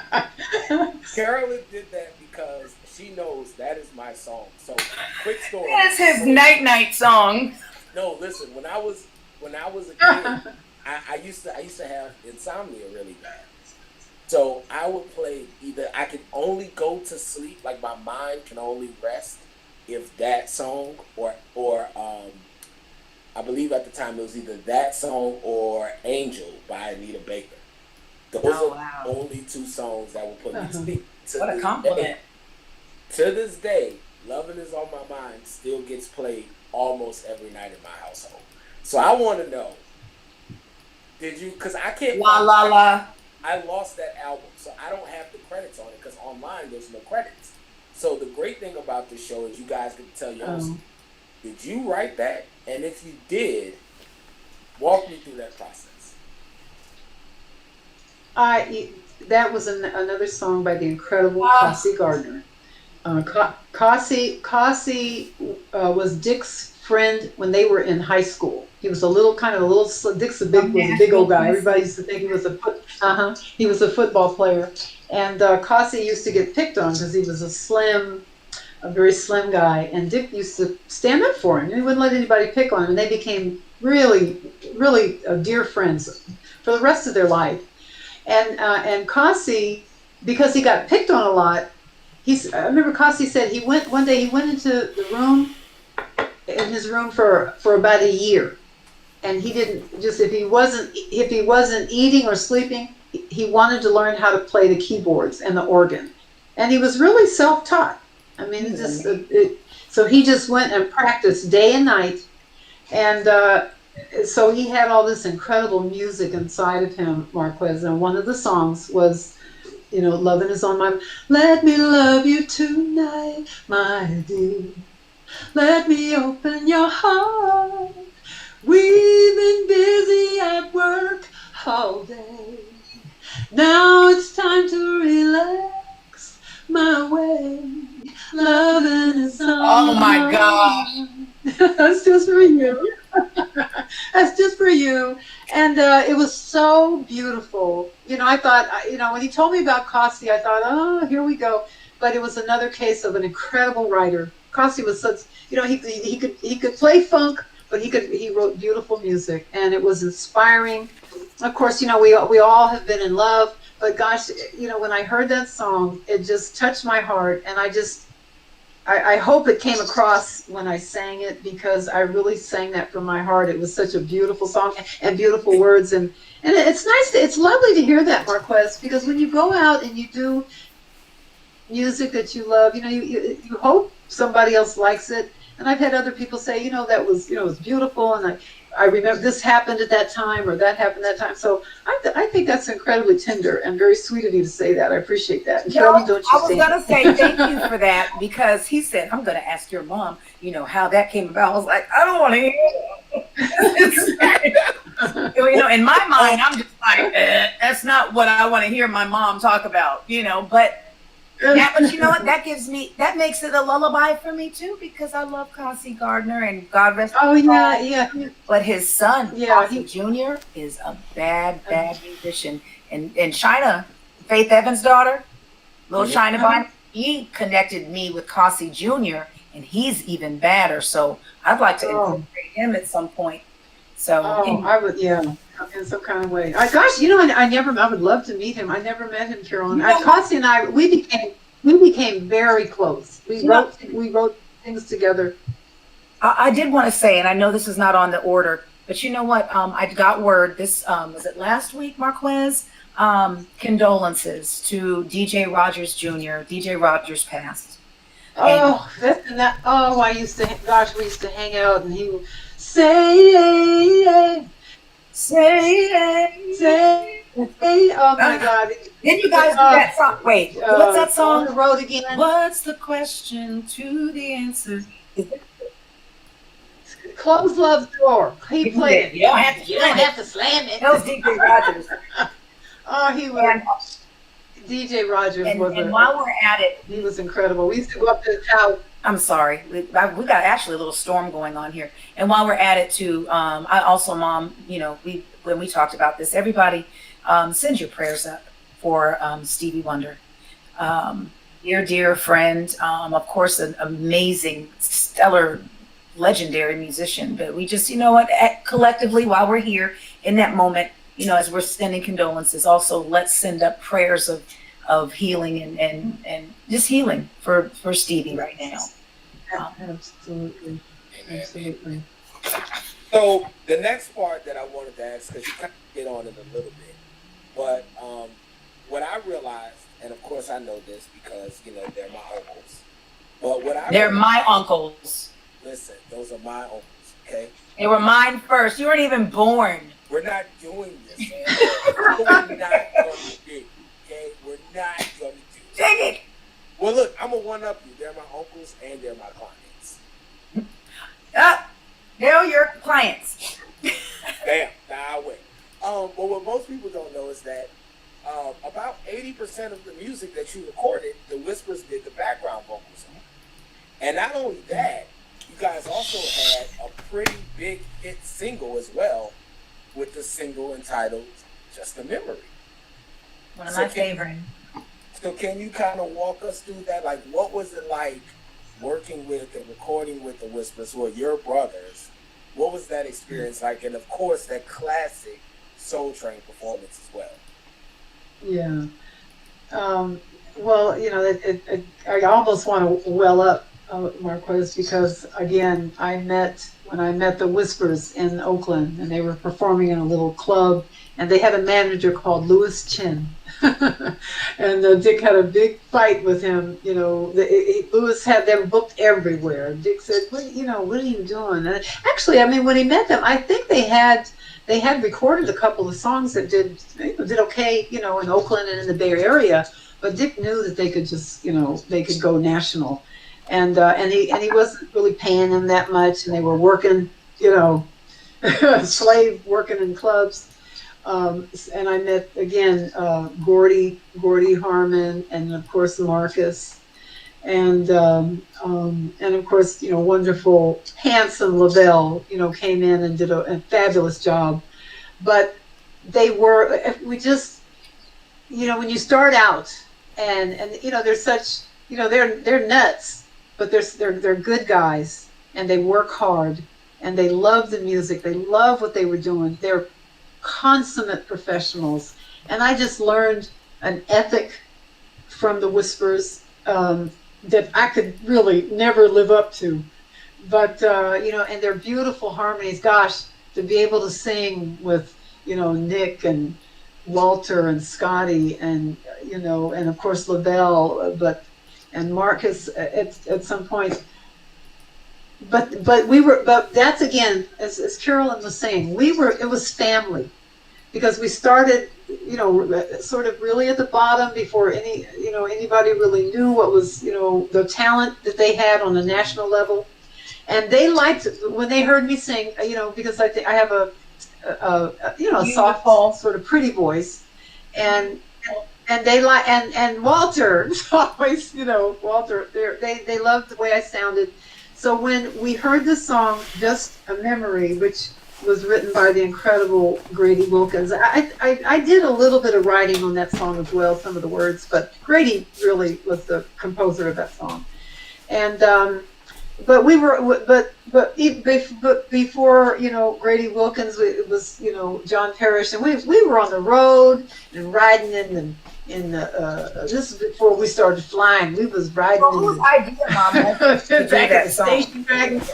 Carolyn did that because she knows that is my song. So, quick story. That's his night song. No, listen. When I was a kid, I used to have insomnia really bad. So I would play either I could only go to sleep, like my mind can only rest if that song or I believe at the time it was either that song or "Angel" by Anita Baker. Those are the only two songs that would put me to sleep. What a compliment. To this day, "Lovin' Is on My Mind" still gets played almost every night in my household. So I want to know, did you, because I can't. La la la. I lost that album, so I don't have the credits on it because online there's no credits. So the great thing about this show is you guys get to tell your own story. Did you write that? And if you did, walk me through that process. That was another song by the incredible Cassie Gardner. Cassie was Dick's friend when they were in high school. He was Dick's was a big old guy. Everybody used to think he was a football player. And Cassie used to get picked on because he was a very slim guy. And Dick used to stand up for him. He wouldn't let anybody pick on him. And they became really, really dear friends for the rest of their life. And Cassie, because he got picked on a lot, I remember Cassie said one day he went into his room for about a year, and he didn't if he wasn't eating or sleeping, he wanted to learn how to play the keyboards and the organ, and he was really self-taught. I mean, so he just went and practiced day and night. And so he had all this incredible music inside of him, Marquez. And one of the songs was, Loving is on my mind. Let me love you tonight, my dear. Let me open your heart. We've been busy at work all day. Now it's time to relax my way. Loving is on Oh my my gosh. mind. That's just for you. That's just for you. And it was so beautiful. I thought, when he told me about Costi, I thought, oh, here we go. But it was another case of an incredible writer. Costi was such, he could play funk, but he wrote beautiful music, and it was inspiring. Of course, we all have been in love, but gosh, when I heard that song, it just touched my heart, and I hope it came across when I sang it, because I really sang that from my heart. It was such a beautiful song and beautiful words, and it's nice. It's lovely to hear that, Marquez, because when you go out and you do music that you love, you hope somebody else likes it. And I've had other people say, that was, it was beautiful, and I remember this happened at that time, or that happened that time. So I think that's incredibly tender and very sweet of you to say that. I appreciate that. And Carolyn, don't you I was going to say thank you for that, because he said, I'm going to ask your mom, how that came about. I was like, I don't want to hear it. In my mind, I'm just like, that's not what I want to hear my mom talk about, but yeah, but you know what? That makes it a lullaby for me too, because I love Costi Gardner, and God rest his soul. Yeah. But his son, Yeah, Costi Jr., is a bad musician. And China, Faith Evans' daughter, little China Bynum, he connected me with Costi Jr., and he's even badder. So I'd like to incorporate him at some point. So I would, in some kind of way. I would love to meet him. I never met him, Carolyn. Costi and I, we became very close. We wrote things together. I did want to say, and I know this is not on the order, but you know what? I got word this, was it last week, Marquez? Condolences to DJ Rogers Jr. DJ Rogers passed. I used to, we used to hang out, and he would say, oh my God. Then you guys do that song. Wait, what's that song? On the road again. What's the question to the answer? Close Love's Door. He played it. You don't have to slam it. That was DJ Rogers. He was. DJ Rogers was. And while we're at it, he was incredible. We used to go up to his house. I'm sorry. We got actually a little storm going on here. And while we're at it too, I also, Mom, when we talked about this, everybody send your prayers up for Stevie Wonder. Dear friend, of course, an amazing, stellar, legendary musician. But we just, collectively, while we're here in that moment, as we're sending condolences, also let's send up prayers of healing and just healing for Stevie right now. Absolutely. So the next part that I wanted to ask, because you kind of get on it a little bit, but what I realized, and of course I know this because they're my uncles, but they're my uncles. Listen, those are my uncles. Okay. They were mine first. You weren't even born. We're not doing this. We're not going to do. Okay, we're not going to do. Dang it. Well, look, I'm gonna one up you. They're my uncles and they're my clients. They're your clients. Damn. Nah, wait. But what most people don't know is that about 80% of the music that you recorded, the Whispers did the background vocals on. And not only that, you guys also had a pretty big hit single as well, with the single entitled "Just a Memory." One of my favorite. So can you kind of walk us through that? Like, what was it like working with and recording with the Whispers, who are your brothers? What was that experience like? And of course, that classic Soul Train performance as well. Yeah. Well, I almost want to well up, Marquez, because again, when I met the Whispers in Oakland, and they were performing in a little club, and they had a manager called Louis Chin. And Dick had a big fight with him. Lewis had them booked everywhere. Dick said, what are you doing? And actually, I mean, when he met them, I think they had recorded a couple of songs that did okay, in Oakland and in the Bay Area. But Dick knew that they could just, they could go national, and he wasn't really paying them that much, and they were working, slave working in clubs. And I met again Gordy Harmon, and of course Marcus, and of course wonderful, handsome Lavelle came in and did a fabulous job. But we just when you start out and they're such they're nuts, but they're good guys, and they work hard, and they love the music, they love what they were doing, they're consummate professionals, and I just learned an ethic from the Whispers that I could really never live up to. But and their beautiful harmonies. Gosh, to be able to sing with Nick and Walter and Scotty and and of course Lavelle, and Marcus at some point. But that's again, as Carolyn was saying, it was family, because we started, sort of really at the bottom before anybody really knew what was, the talent that they had on a national level. And they liked when they heard me sing, because I have a soft, sort of pretty voice, and they and Walter always, Walter, they loved the way I sounded. So when we heard the song "Just a Memory," which was written by the incredible Grady Wilkins, I did a little bit of writing on that song as well, some of the words, but Grady really was the composer of that song. And but before Grady Wilkins, it was John Parrish, and we were on the road and riding in the this is before we started flying. We was riding. Well, whose idea, Mama? Back in the station wagons.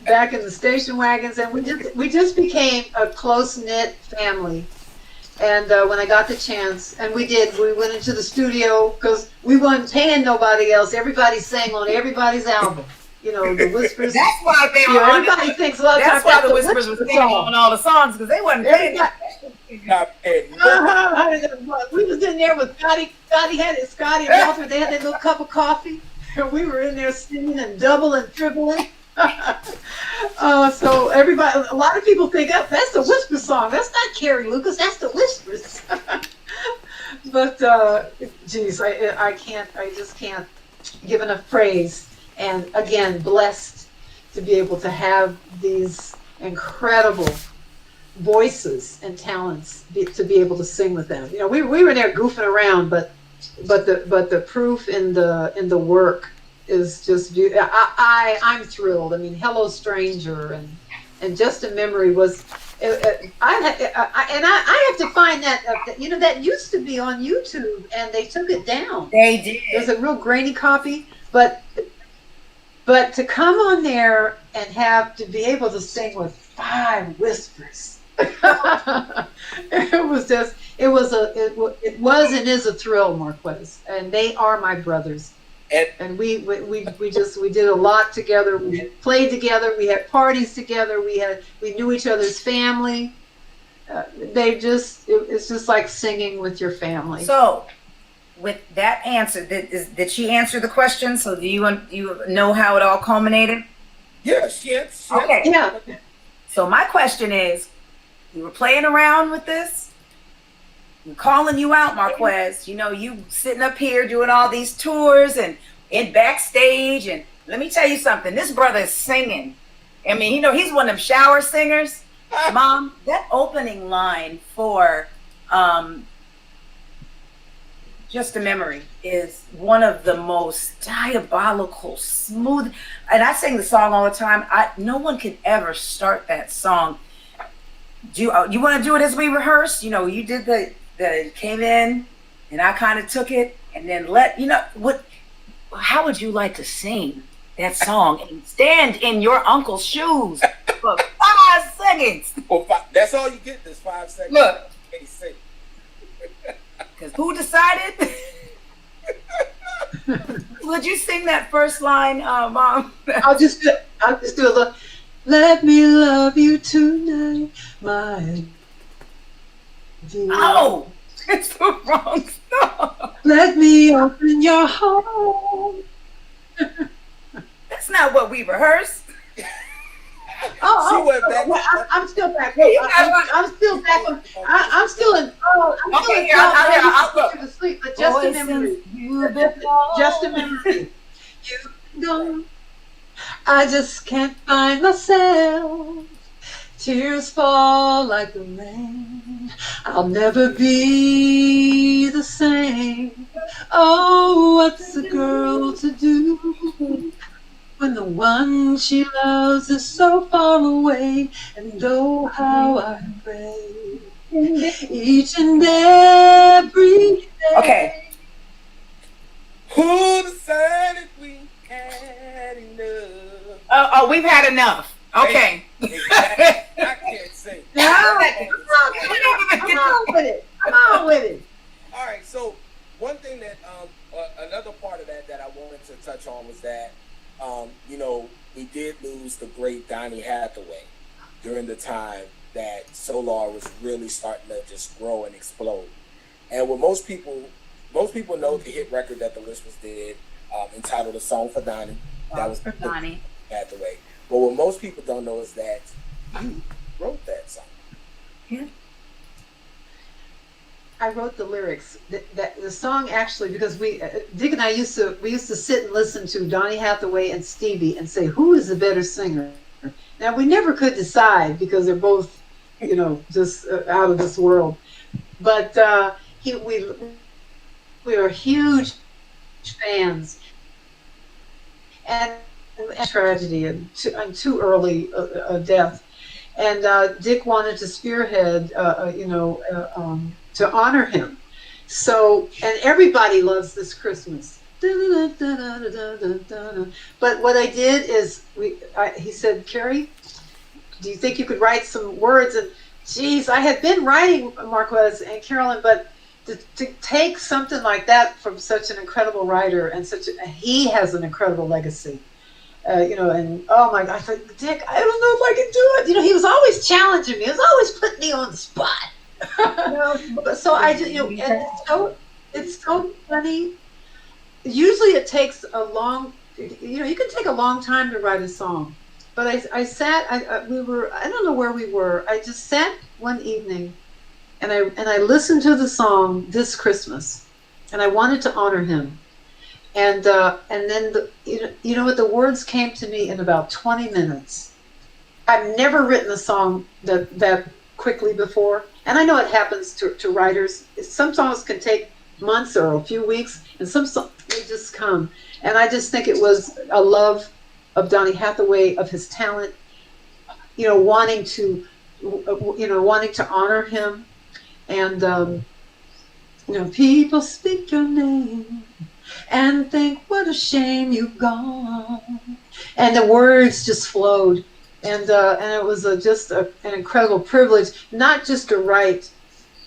Back in the station wagons, and we just became a close knit family. And when I got the chance, and we went into the studio because we weren't paying nobody else. Everybody sang on everybody's album. The Whispers. That's why they were on. Everybody thinks a lot of times that's why the Whispers were singing on all the songs, because they wasn't paying. We was in there with Scotty and Walter. They had that little cup of coffee, and we were in there singing and doubling and tripling. So everybody, a lot of people think, oh, that's the Whispers song. That's not Carrie Lucas. That's the Whispers. But geez, I just can't give enough praise. And again, blessed to be able to have these incredible voices and talents to be able to sing with them. We were there goofing around, but the proof in the work is just beautiful. I'm thrilled. I mean, Hello Stranger and Just a Memory was. I have to find that. That used to be on YouTube, and they took it down. They did. There's a real grainy copy, but to come on there and have to be able to sing with 5 Whispers, it was and is a thrill, Marquez, and they are my brothers. And we did a lot together. We played together. We had parties together. We knew each other's family. It's just like singing with your family. So, with that answer, did she answer the question? So do you know how it all culminated? Yes, yes. Okay. Yeah. So my question is, we were playing around with this. I'm calling you out, Marquez. You sitting up here doing all these tours and in backstage. And let me tell you something. This brother is singing. I mean, he's one of them shower singers. Mom, that opening line for Just a Memory is one of the most diabolical, smooth. And I sing the song all the time. No one could ever start that song. Do you want to do it as we rehearse? You did the came in, and I kind of took it, and then how would you like to sing that song and stand in your uncle's shoes for 5 seconds? Well, that's all you get. This 5 seconds. Look. Can't sing. Because who decided? Would you sing that first line, Mom? I'll just do a little. Let me love you tonight, my dear. Oh, it's the wrong song. Let me open your heart. That's not what we rehearsed. She went back. I'm still back. I'm still back. I'm still in. I'm still in. I'll look. To sleep, but just a memory. Just a memory. You've gone. I just can't find myself. Tears fall like the rain. I'll never be the same. Oh, what's a girl to do when the one she loves is so far away? And oh, how I pray each and every day. Okay. Who decided we had enough? Oh, we've had enough. Okay. Exactly. I can't sing. Come on with it. Come on with it. All right. So one thing that another part of that I wanted to touch on was that we did lose the great Donny Hathaway during the time that Solar was really starting to just grow and explode. And what most people know the hit record that the Listeners did, entitled "A Song for Donny." That was Donny Hathaway. But what most people don't know is that you wrote that song. Yeah. I wrote the lyrics. The song actually, because Dick and I used to sit and listen to Donny Hathaway and Stevie and say, who is the better singer? Now we never could decide because they're both, just out of this world. But we were huge fans, and tragedy and too early death. And Dick wanted to spearhead, to honor him. So, and everybody loves this Christmas. But what I did is, he said, Carrie, do you think you could write some words? And geez, I had been writing Marquez and Carolyn, but to take something like that from such an incredible writer and he has an incredible legacy. And oh my God, I thought, Dick, I don't know if I can do it. He was always challenging me. He was always putting me on the spot. But so I just, and it's so funny. Usually it takes a long, you can take a long time to write a song. But I sat, I don't know where we were. I just sat one evening and I listened to the song This Christmas, and I wanted to honor him. And then what, the words came to me in about 20 minutes. I've never written a song that quickly before, and I know it happens to writers. Some songs can take months or a few weeks, and some songs they just come. And I just think it was a love of Donny Hathaway, of his talent, wanting to honor him, and people speak your name and think, what a shame you've gone. And the words just flowed. And it was just an incredible privilege, not just to write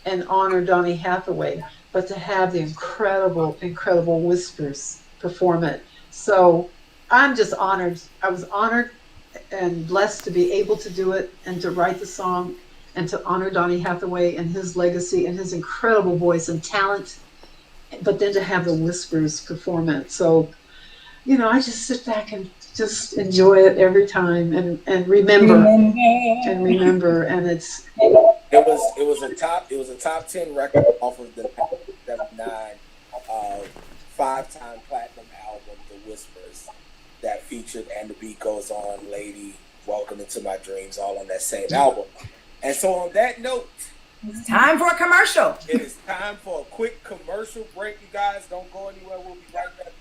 and honor Donny Hathaway, but to have the incredible, incredible Whispers perform it. So I'm just honored. I was honored and blessed to be able to do it and to write the song and to honor Donny Hathaway and his legacy and his incredible voice and talent, but then to have the Whispers perform it. So, I just sit back and just enjoy it every time and remember. And it's it was a top 10 record off of the 1979 5-time platinum album, The Whispers, that featured And the Beat Goes On, Lady, Welcome Into My Dreams, all on that same album. And so on that note, it's time for a commercial. It is time for a quick commercial break, you guys. Don't go anywhere. We'll be right back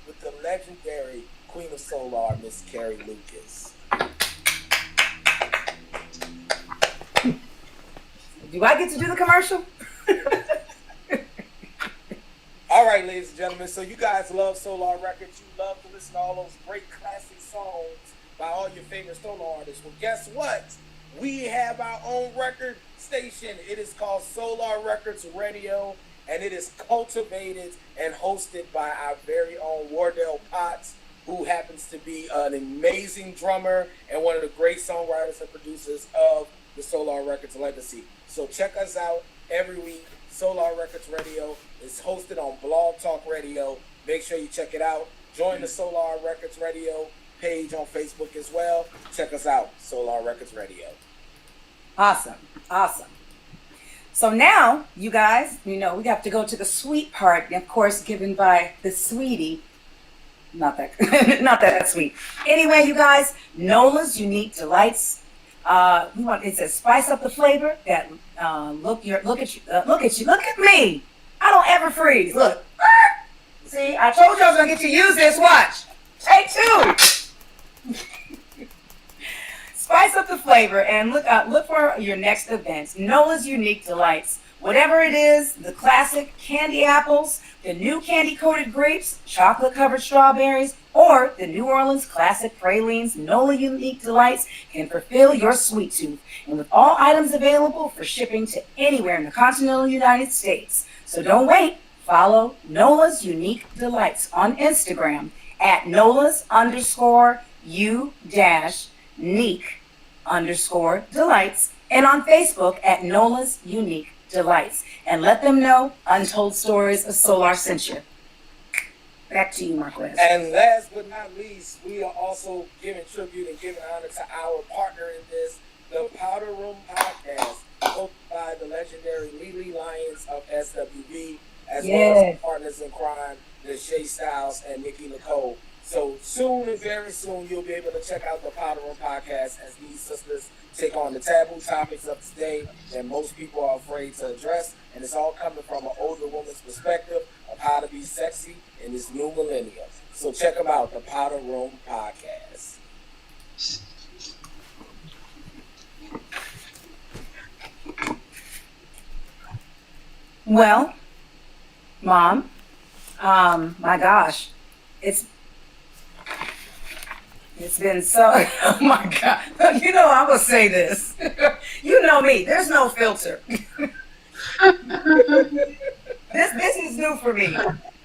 with the legendary Queen of Solar, Miss Carrie Lucas. Do I get to do the commercial? All right, ladies and gentlemen. So you guys love Solar Records. You love to listen to all those great classic songs by all your favorite Solar artists. Well, guess what? We have our own record station. It is called Solar Records Radio, and it is cultivated and hosted by our very own Wardell Potts, who happens to be an amazing drummer and one of the great songwriters and producers of the Solar Records legacy. So check us out every week. Solar Records Radio is hosted on Blog Talk Radio. Make sure you check it out. Join the Solar Records Radio page on Facebook as well. Check us out, Solar Records Radio. Awesome. Awesome. So now, you guys, we have to go to the sweet part, of course, given by the sweetie. Not that, not that sweet. Anyway, you guys, Nola's Unique Delights. It says spice up the flavor. That look at me. I don't ever freeze. Look, see, I told you I was gonna get to use this. Watch, take two. Spice up the flavor and look for your next events. Nola's Unique Delights. Whatever it is, the classic candy apples, the new candy-coated grapes, chocolate-covered strawberries, or the New Orleans classic pralines, Nola Unique Delights can fulfill your sweet tooth. And with all items available for shipping to anywhere in the continental United States. So don't wait. Follow Nola's Unique Delights on Instagram at Nola's_u-neek_delights and on Facebook at Nola's Unique Delights, and let them know Untold Stories of Solar sent you. Back to you, Marquez. And last but not least, we are also giving tribute and giving honor to our partner in this, the Powder Room Podcast, hosted by the legendary Lily Lyons of SWV, as well as partners in crime, the Shay Styles and Nikki Nicole. So soon and very soon, you'll be able to check out the Powder Room Podcast as these sisters take on the taboo topics of today that most people are afraid to address, and it's all coming from an older woman's perspective of how to be sexy in this new millennium. So check them out, the Powder Room Podcast. Well, Mom, my gosh, it's been so, oh my God. I'm going to say this. You know me. There's no filter. This is new for me.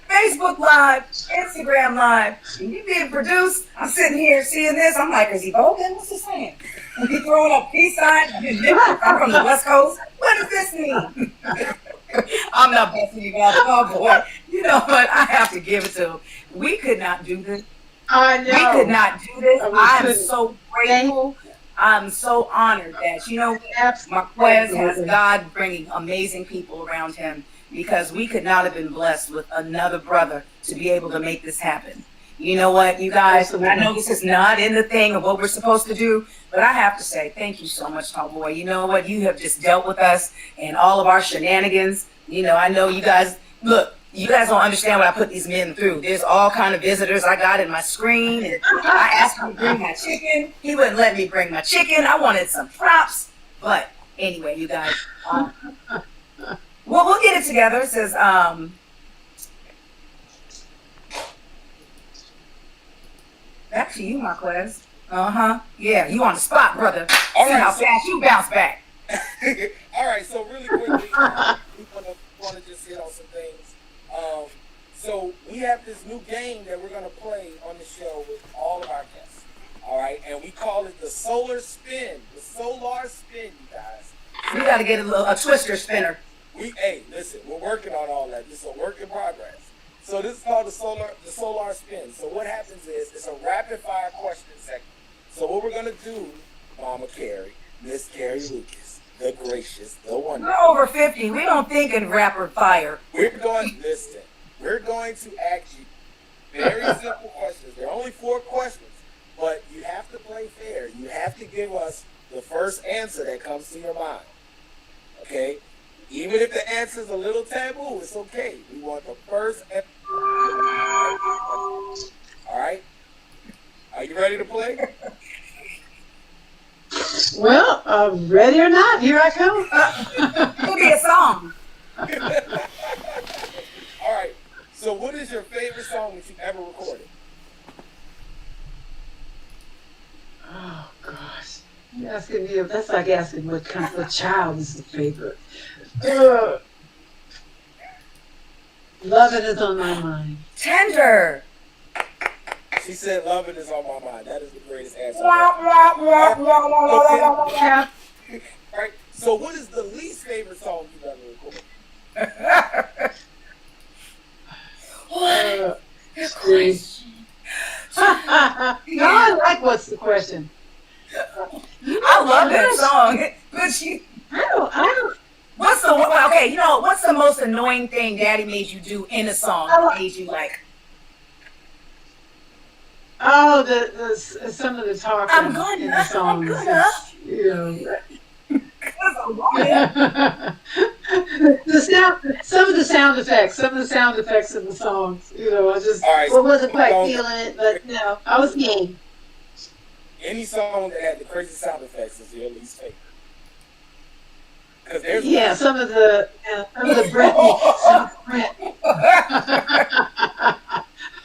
Facebook Live, Instagram Live. You being produced, I'm sitting here seeing this. I'm like, is he voting? What's he saying? He throwing up peace signs. I'm from the West Coast. What does this mean? I'm not busting you guys. Oh, boy. You know what? I have to give it to him. We could not do this. I know. We could not do this. I'm so grateful. I'm so honored that, Marquez has God bringing amazing people around him, because we could not have been blessed with another brother to be able to make this happen. You know what, you guys, I know this is not in the thing of what we're supposed to do, but I have to say thank you so much, tall boy. You know what, you have just dealt with us and all of our shenanigans. I know you guys, look, you guys don't understand what I put these men through. There's all kind of visitors I got in my screen, and I asked him to bring my chicken. He wouldn't let me bring my chicken. I wanted some props. But anyway, you guys, we'll get it together. It says, back to you, Marquez. Yeah, you on the spot, brother. All See right, how fast you bounce back. All right, so really quickly, we want to just hit on some things. So we have this new game that we're going to play on the show with all of our guests. All right, and we call it the Solar Spin. The Solar Spin, you guys. We got to get a twister spinner. Hey, listen, we're working on all that. This is a work in progress. So this is called the Solar Spin. So what happens is it's a rapid fire question segment. So what we're going to do, Mama Carrie, Miss Carrie Lucas, the gracious, the wonderful. We're over 50. We don't think in rapid fire. We're going to ask you very simple questions. There are only 4 questions, but you have to play fair. You have to give us the first answer that comes to your mind. Okay? Even if the answer is a little taboo, it's okay. We want the first answer. All right? Are you ready to play? Well, ready or not, here I come. It'll be a song. All right. So what is your favorite song that you've ever recorded? Oh, gosh. You're asking me, that's like asking what kind of child is the favorite. Loving is on my mind. Tender. She said loving is on my mind. That is the greatest answer. Cap, Right? So what is the least favorite song you've ever recorded? What? Question. No, I like what's the question. I love that song. But you, I don't. what's the okay? What's the most annoying thing Daddy made you do in a song? Made you like? Oh, some of the talking I'm in gonna. the songs. I'm gonna. You know. The sound, some of the sound effects in the songs. I just All right. wasn't quite feeling it, but no, I was game. Any song that had the crazy sound effects is your least favorite. Because there's Some of the Britney, some of Britney.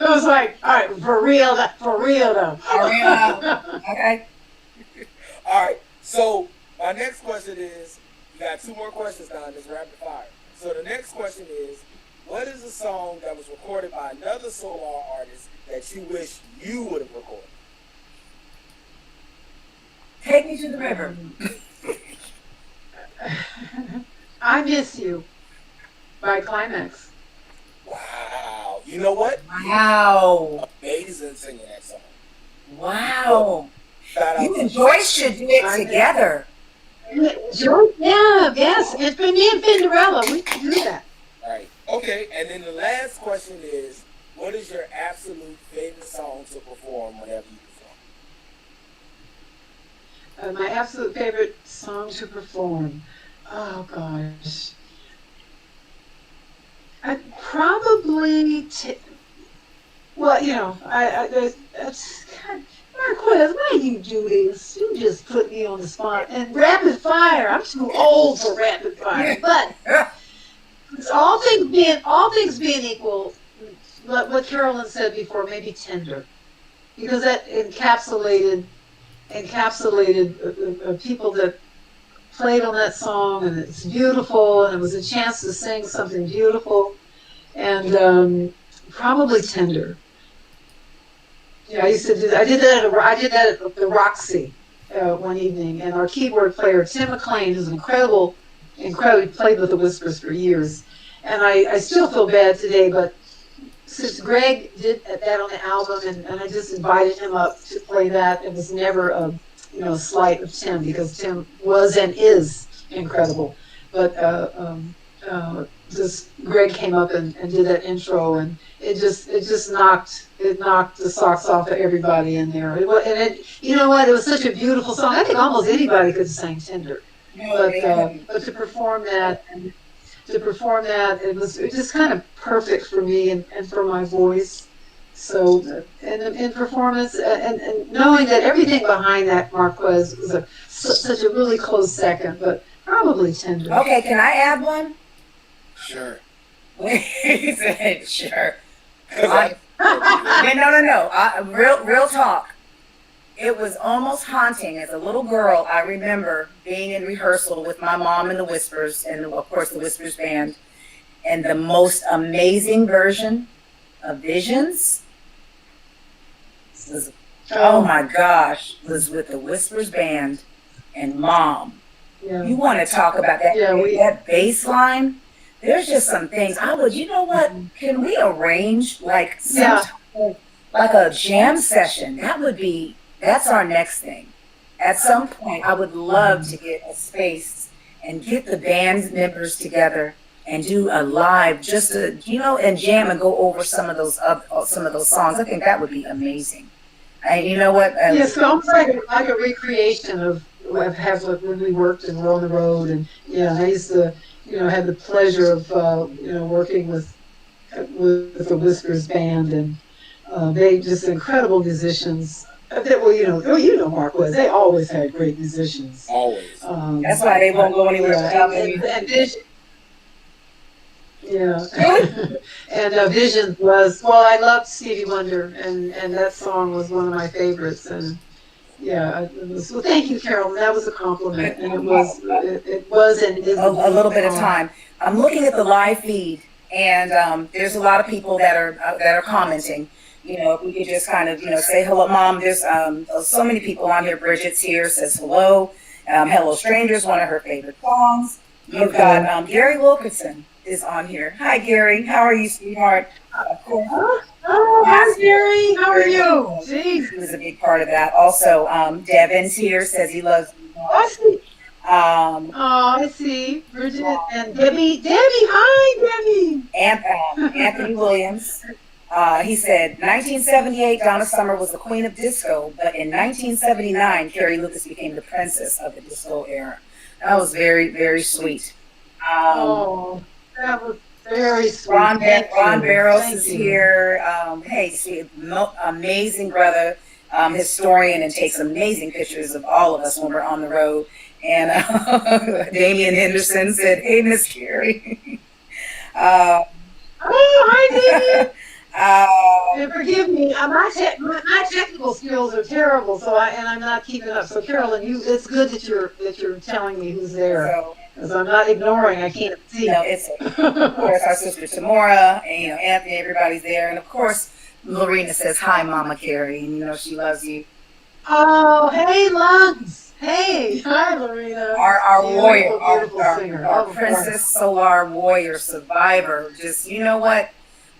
It was like, all right, for real though. Okay. All right. So my next question is, you got two more questions now in this rapid fire. So the next question is, what is a song that was recorded by another Solar artist that you wish you would have recorded? Take me to the river. I Miss You by Climax. Wow. You know what? Wow. Amazing singing that song. Wow. Shout out You to and Joyce should do it together. Yes. It's been me and Cinderella. We can do that. All right. Okay. And then the last question is, what is your absolute favorite song to perform whenever you perform? My absolute favorite song to perform. Oh gosh. I probably that's Marquez, why you do this? You just put me on the spot. And rapid fire, I'm too old for rapid fire. But all things being equal, what Carolyn said before, maybe Tender, because that encapsulated people that played on that song, and it's beautiful, and it was a chance to sing something beautiful, and probably Tender. Yeah, I did that at the Roxy one evening, and our keyboard player Tim McLean is incredible. He played with the Whispers for years, and I still feel bad today, but since Greg did that on the album, and I just invited him up to play that, it was never a slight of Tim, because Tim was and is incredible, but just Greg came up and did that intro, and it just knocked the socks off of everybody in there. You know what? It was such a beautiful song. I think almost anybody could sing Tender, but to perform that, it was just kind of perfect for me and for my voice. So, and in performance, and knowing that everything behind that, Marquez, was such a really close second, but probably Tender. Okay, can I add one? Sure. He said, sure. No. Real talk. It was almost haunting. As a little girl, I remember being in rehearsal with my mom and the Whispers, and of course the Whispers band, and the most amazing version of Visions was, oh my gosh, was with the Whispers band and Mom. Yeah. You want to talk about that? Yeah, that bass line. There's just some things you know what? Can we arrange like like a jam session? That's our next thing. At some point, I would love to get a space and get the band members together and do a live, just to, and jam and go over some of those songs. I think that would be amazing. And you know what? Yes, so almost like a recreation of when we worked and were on the road, and I used to had the pleasure of working with the Whispers band, and they just incredible musicians. Marquez, they always had great musicians. Always. That's why they won't go anywhere without me. And Vision. Yeah. And Vision was, I loved Stevie Wonder, and that song was one of my favorites. And well, thank you, Carolyn. That was a compliment, and it was and is a little bit of time. I'm looking at the live feed, And there's a lot of people that are commenting. If we could just kind of say hello, Mom. There's so many people on here. Bridget's here, says hello. Hello, strangers, one of her favorite songs. You've got Gary Wilkerson is on here. Hi, Gary. How are you, sweetheart? Of course. Oh, hi, Gary. How are you? Jeez. He was a big part of that. Also, Devin's here, says he loves you. I see. Um, I see. Bridget and Debbie. Debbie, hi, Debbie. Anthony Williams. He said, 1978, Donna Summer was the queen of disco, but in 1979, Carrie Lucas became the princess of the disco era. That was very, very sweet. That was very sweet. Ron Barros is here. Amazing brother, historian, and takes amazing pictures of all of us when we're on the road. And Damian Henderson said, "Hey, Miss Carrie." Hi, Damian. And forgive me, my technical skills are terrible, I'm not keeping up. So Carolyn, it's good that you're telling me who's there, because I'm not ignoring. I can't see. It's of course our sister Tamora, and Anthony. Everybody's there, and of course Lorena says hi, Mama Carrie, and she loves you. Oh, hey, Lungs. Hey, hi, Lorena. Our warrior, beautiful singer, our Princess Solar warrior survivor. Just what.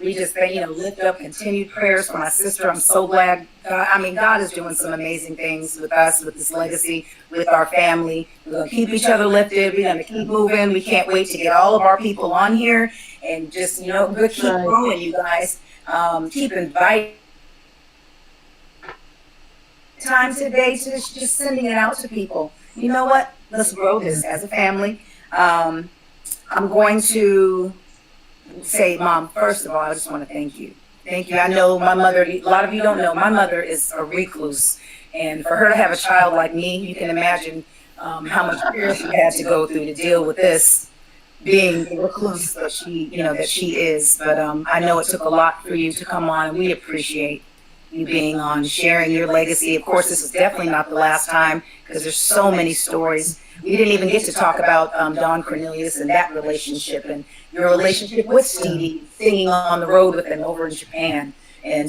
We just lift up continued prayers for my sister. I'm so glad. God is doing some amazing things with us, with this legacy, with our family. We're going to keep each other lifted. We're going to keep moving. We can't wait to get all of our people on here and just, keep growing, you guys. Keep inviting time today to just sending it out to people. You know what? Let's grow this as a family. I'm going to say, Mom, first of all, I just want to thank you. Thank you. I know my mother, a lot of you don't know, my mother is a recluse. And for her to have a child like me, you can imagine how much fear she had to go through to deal with this, being the recluse that she is. But I know it took a lot for you to come on, and we appreciate you being on, sharing your legacy. Of course, this is definitely not the last time, because there's so many stories. We didn't even get to talk about Don Cornelius and that relationship, and your relationship with Stevie, singing on the road with him over in Japan. And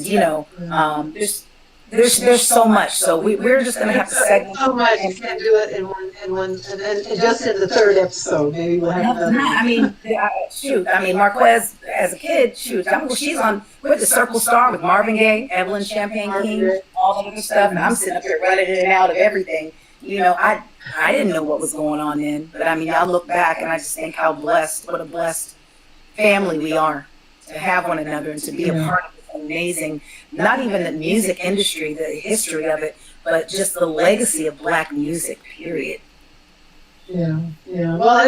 there's so much. So we're just going to have to segment. So much. You can't do it in one, and just in the third episode, maybe we'll have another. Marquez as a kid, she's on with the Circle Star with Marvin Gaye, Evelyn Champagne King, all the other stuff, and I'm sitting up here running in and out of everything. I didn't know what was going on then, but I look back and I just think what a blessed family we are to have one another and to be a part of this amazing, not even the music industry, the history of it, but just the legacy of Black music, period. Yeah. Well,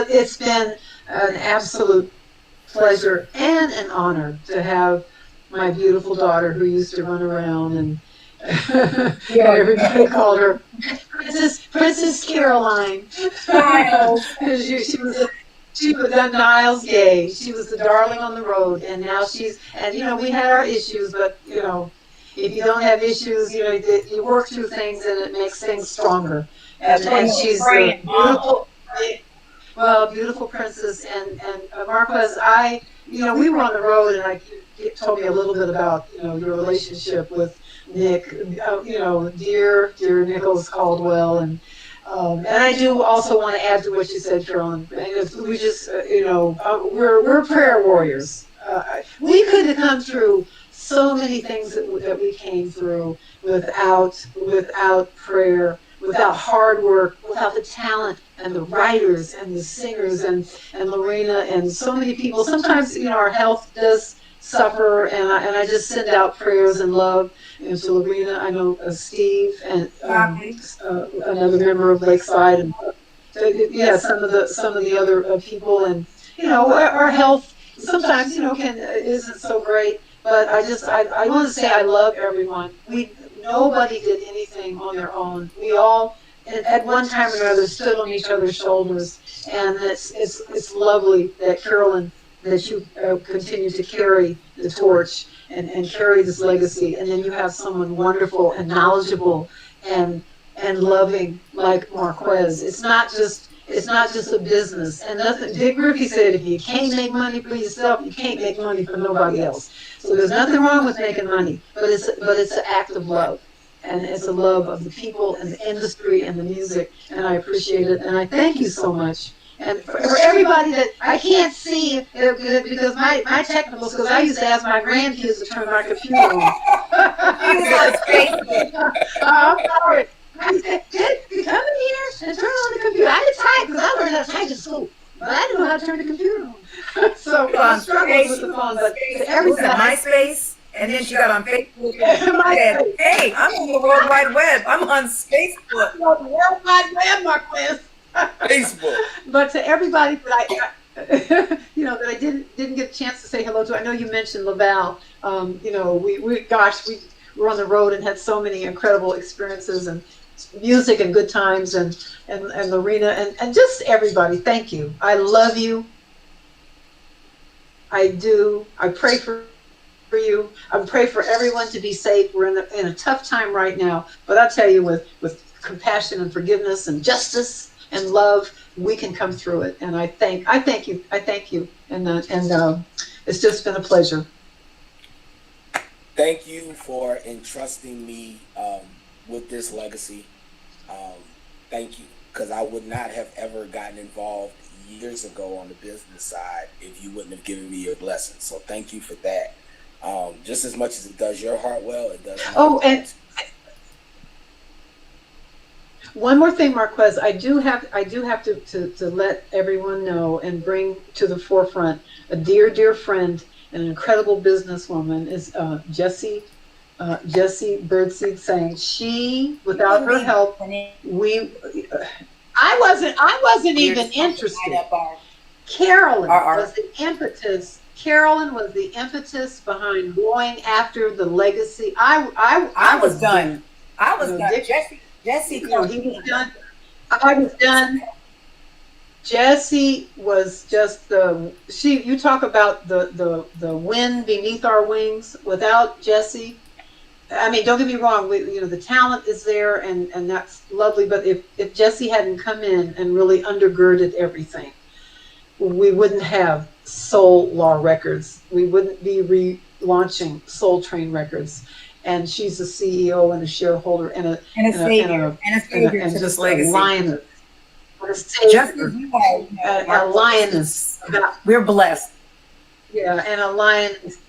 it's been an absolute pleasure and an honor to have my beautiful daughter, who used to run around and everybody called her Princess Caroline. She was Niles Gay. She was the darling on the road, and now we had our issues, but if you don't have issues, you work through things and it makes things stronger. And she's a beautiful princess. And Marquez, we were on the road, and told me a little bit about your relationship with Nick, dear Nicholas Caldwell, and I do also want to add to what you said, Carolyn. We just, we're prayer warriors. We could have come through so many things that we came through without prayer, without hard work, without the talent and the writers and the singers and Lorena and so many people. Sometimes, our health does suffer, and I just send out prayers and love to Lorena. I know Steve and another member of Lakeside, and some of the other people, and our health sometimes isn't so great. But I want to say I love everyone. Nobody did anything on their own. We all at one time or another stood on each other's shoulders, and it's lovely that Carolyn, that you continue to carry the torch and carry this legacy, and then you have someone wonderful and knowledgeable and loving like Marquez. It's not just It's not just a business. And nothing, Dick Murphy said, if you can't make money for yourself, you can't make money for nobody else. So there's nothing wrong with making money, but it's an act of love. And it's a love of the people and the industry and the music. And I appreciate it. And I thank you so much. And for everybody that I can't see because my technicals, because I used to ask my grandkids to turn my computer on. I'm sorry. I said, you come in here and turn on the computer. I could type because I learned how to type in school, but I didn't know how to turn the computer on. So I struggled with the phone, but to everybody. MySpace, and then she got on Facebook. And said, hey, I'm on the World Wide Web. I'm on Facebook. I'm on the World Wide Web, Marquez. Facebook. But to everybody that I, that I didn't get a chance to say hello to. I know you mentioned Laval. We were on the road and had so many incredible experiences and music and good times and Lorena and just everybody. Thank you. I love you. I do. I pray for you. I pray for everyone to be safe. We're in a tough time right now, but I tell you, with compassion and forgiveness and justice and love, we can come through it. And I thank you. And it's just been a pleasure. Thank you for entrusting me with this legacy. Thank you, because I would not have ever gotten involved years ago on the business side if you wouldn't have given me your blessing. So thank you for that. Just as much as it does your heart well, it does. Oh, and one more thing, Marquez, I do have to let everyone know and bring to the forefront a dear friend, an incredible businesswoman is Jessie Birdseed, saying she, without her help, I wasn't even interested. Carolyn was the impetus. Carolyn was the impetus behind going after the legacy. I was done. I was done. Jesse, he was done. I was done. Jessie was just you talk about the wind beneath our wings. Without Jessie, I mean, don't get me wrong, the talent is there and that's lovely, but if Jessie hadn't come in and really undergirded everything, we wouldn't have Solar Records. We wouldn't be relaunching Soul Train Records. And she's a CEO and a shareholder and a savior and just a lioness. A lioness. We're blessed. Yeah, and a lioness.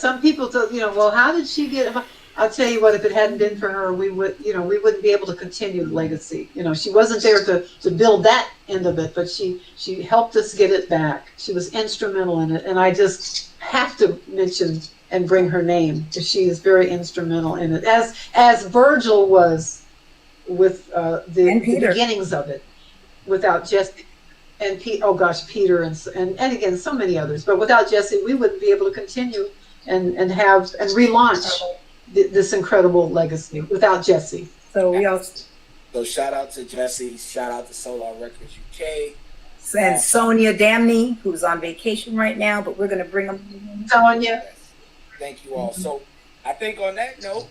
Some people tell, well, how did she get? I'll tell you what, if it hadn't been for her, we wouldn't be able to continue the legacy. She wasn't there to build that end of it, but she helped us get it back. She was instrumental in it, and I just have to mention and bring her name, because she is very instrumental in it, as Virgil was with the beginnings of it, without Jessie and Peter and again so many others. But without Jessie, we wouldn't be able to continue and relaunch this incredible legacy without Jessie. So shout out to Jessie, shout out to Solar Records UK. And Sonia Damney, who's on vacation right now, but we're going to bring them. Sonia. Yes. Thank you all. So I think on that note,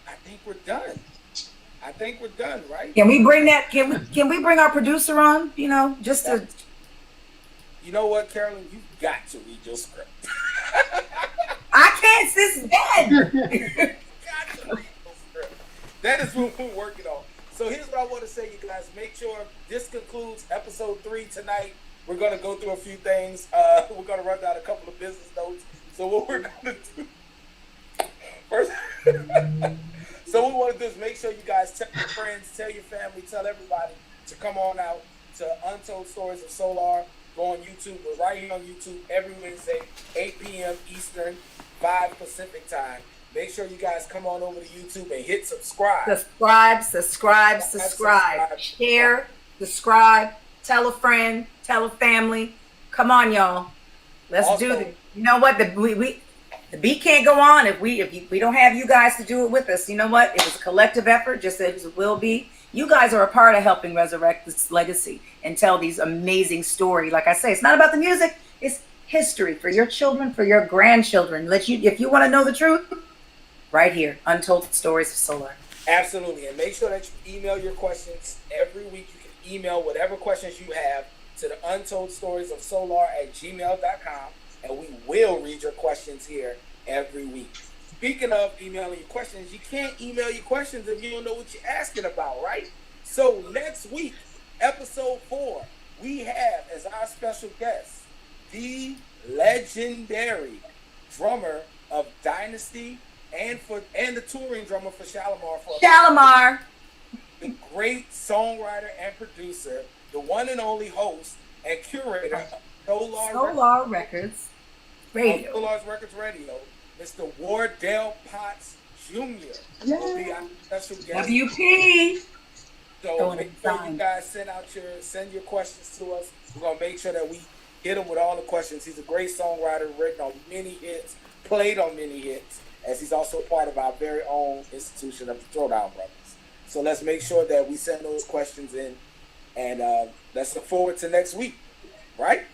I think we're done. Right? Can we bring that? Can we bring our producer on? Just to. You know what, Carolyn? You got to read your script. I can't. This is dead. That is what we're working on. So here's what I want to say, you guys. Make sure this concludes episode 3 tonight. We're going to go through a few things. We're going to run down a couple of business notes. So what we're going to do first, so what we want to do is make sure you guys tell your friends, tell your family, tell everybody to come on out to Untold Stories of Solar. Go on YouTube. We're right here on YouTube every Wednesday, 8 p.m. Eastern, 5 Pacific time. Make sure you guys come on over to YouTube and hit subscribe. Subscribe. Share, subscribe, tell a friend, tell a family. Come on, y'all. Let's do this. You know what? The beat can't go on if we don't have you guys to do it with us. You know what? It was a collective effort, just as it will be. You guys are a part of helping resurrect this legacy and tell these amazing stories. Like I say, it's not about the music. It's history for your children, for your grandchildren. If you want to know the truth, right here, Untold Stories of Solar. Absolutely. And make sure that you email your questions every week. You can email whatever questions you have to the Untold Stories of Solar at gmail.com, and we will read your questions here every week. Speaking of emailing your questions, you can't email your questions if you don't know what you're asking about, right? So next week, episode 4, we have as our special guest the legendary drummer of Dynasty and the touring drummer for Shalimar. Shalimar. The great songwriter and producer, the one and only host and curator of Solar Records Radio. Solar's Records Radio, Mr. Wardell Potts Jr. will be our special guest. WP. So make sure you guys send your questions to us. We're gonna make sure that we hit him with all the questions. He's a great songwriter, written on many hits, played on many hits, as he's also part of our very own institution of the Throwdown Brothers. So let's make sure that we send those questions in, and let's look forward to next week, right?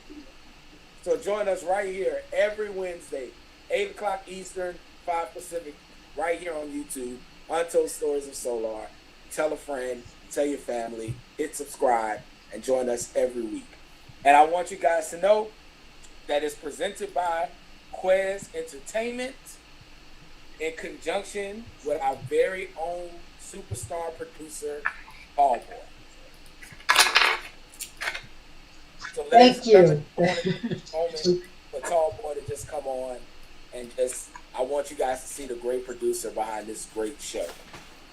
So join us right here every Wednesday, 8 o'clock Eastern, 5 Pacific, right here on YouTube, Untold Stories of Solar. Tell a friend, tell your family, hit subscribe, and join us every week. And I want you guys to know that it's presented by Quez Entertainment in conjunction with our very own superstar producer, Paul Boy. So Thank you. Moment for Tall Boy to just come on and I want you guys to see the great producer behind this great show.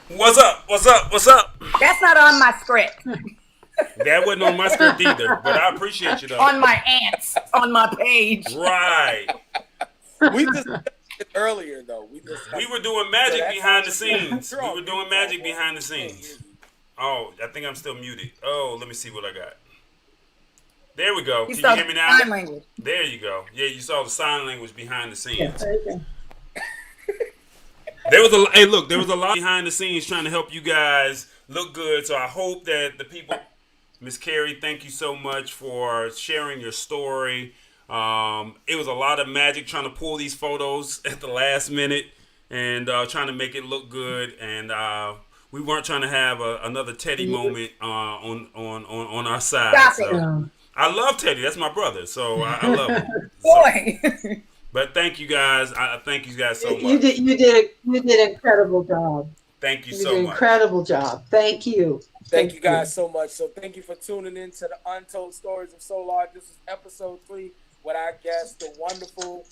What's up? What's up? What's up? That's not on my script. That wasn't on my script either, but I appreciate you though. On my ants, on my page. Right. We just earlier though. We were doing magic behind the scenes. We were doing magic behind the scenes. Oh, I think I'm still muted. Oh, let me see what I got. There we go. Can you hear me now? Sign language. There you go. Yeah, you saw the sign language behind the scenes. There was a lot behind the scenes trying to help you guys look good. So I hope that the people, Miss Carrie, thank you so much for sharing your story. It was a lot of magic trying to pull these photos at the last minute and trying to make it look good. And we weren't trying to have another Teddy moment on our side. Stop it. I love Teddy. That's my brother. So I love him. Boy. But thank you guys. I thank you guys so much. You did an incredible job. Thank you You so did an much. incredible job. Thank you. Thank you guys so much. So thank you for tuning in to the Untold Stories of Solar. This is episode 3 with our guest, the wonderful,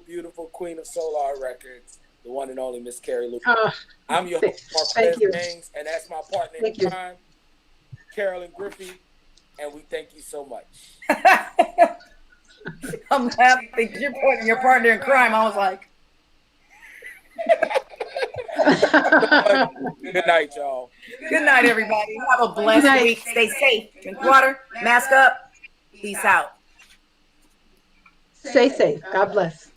beautiful queen of Solar Records, the one and only Miss Carrie Lucas. I'm your host, Marquez James, and that's my partner in crime, Carolyn Griffey, and we thank you so much. I'm laughing because you're pointing your partner in crime. I was like, Good night, y'all. good night, everybody. Have a blessed week. Stay safe. Drink water. Mask up. Peace out. Stay safe. God bless.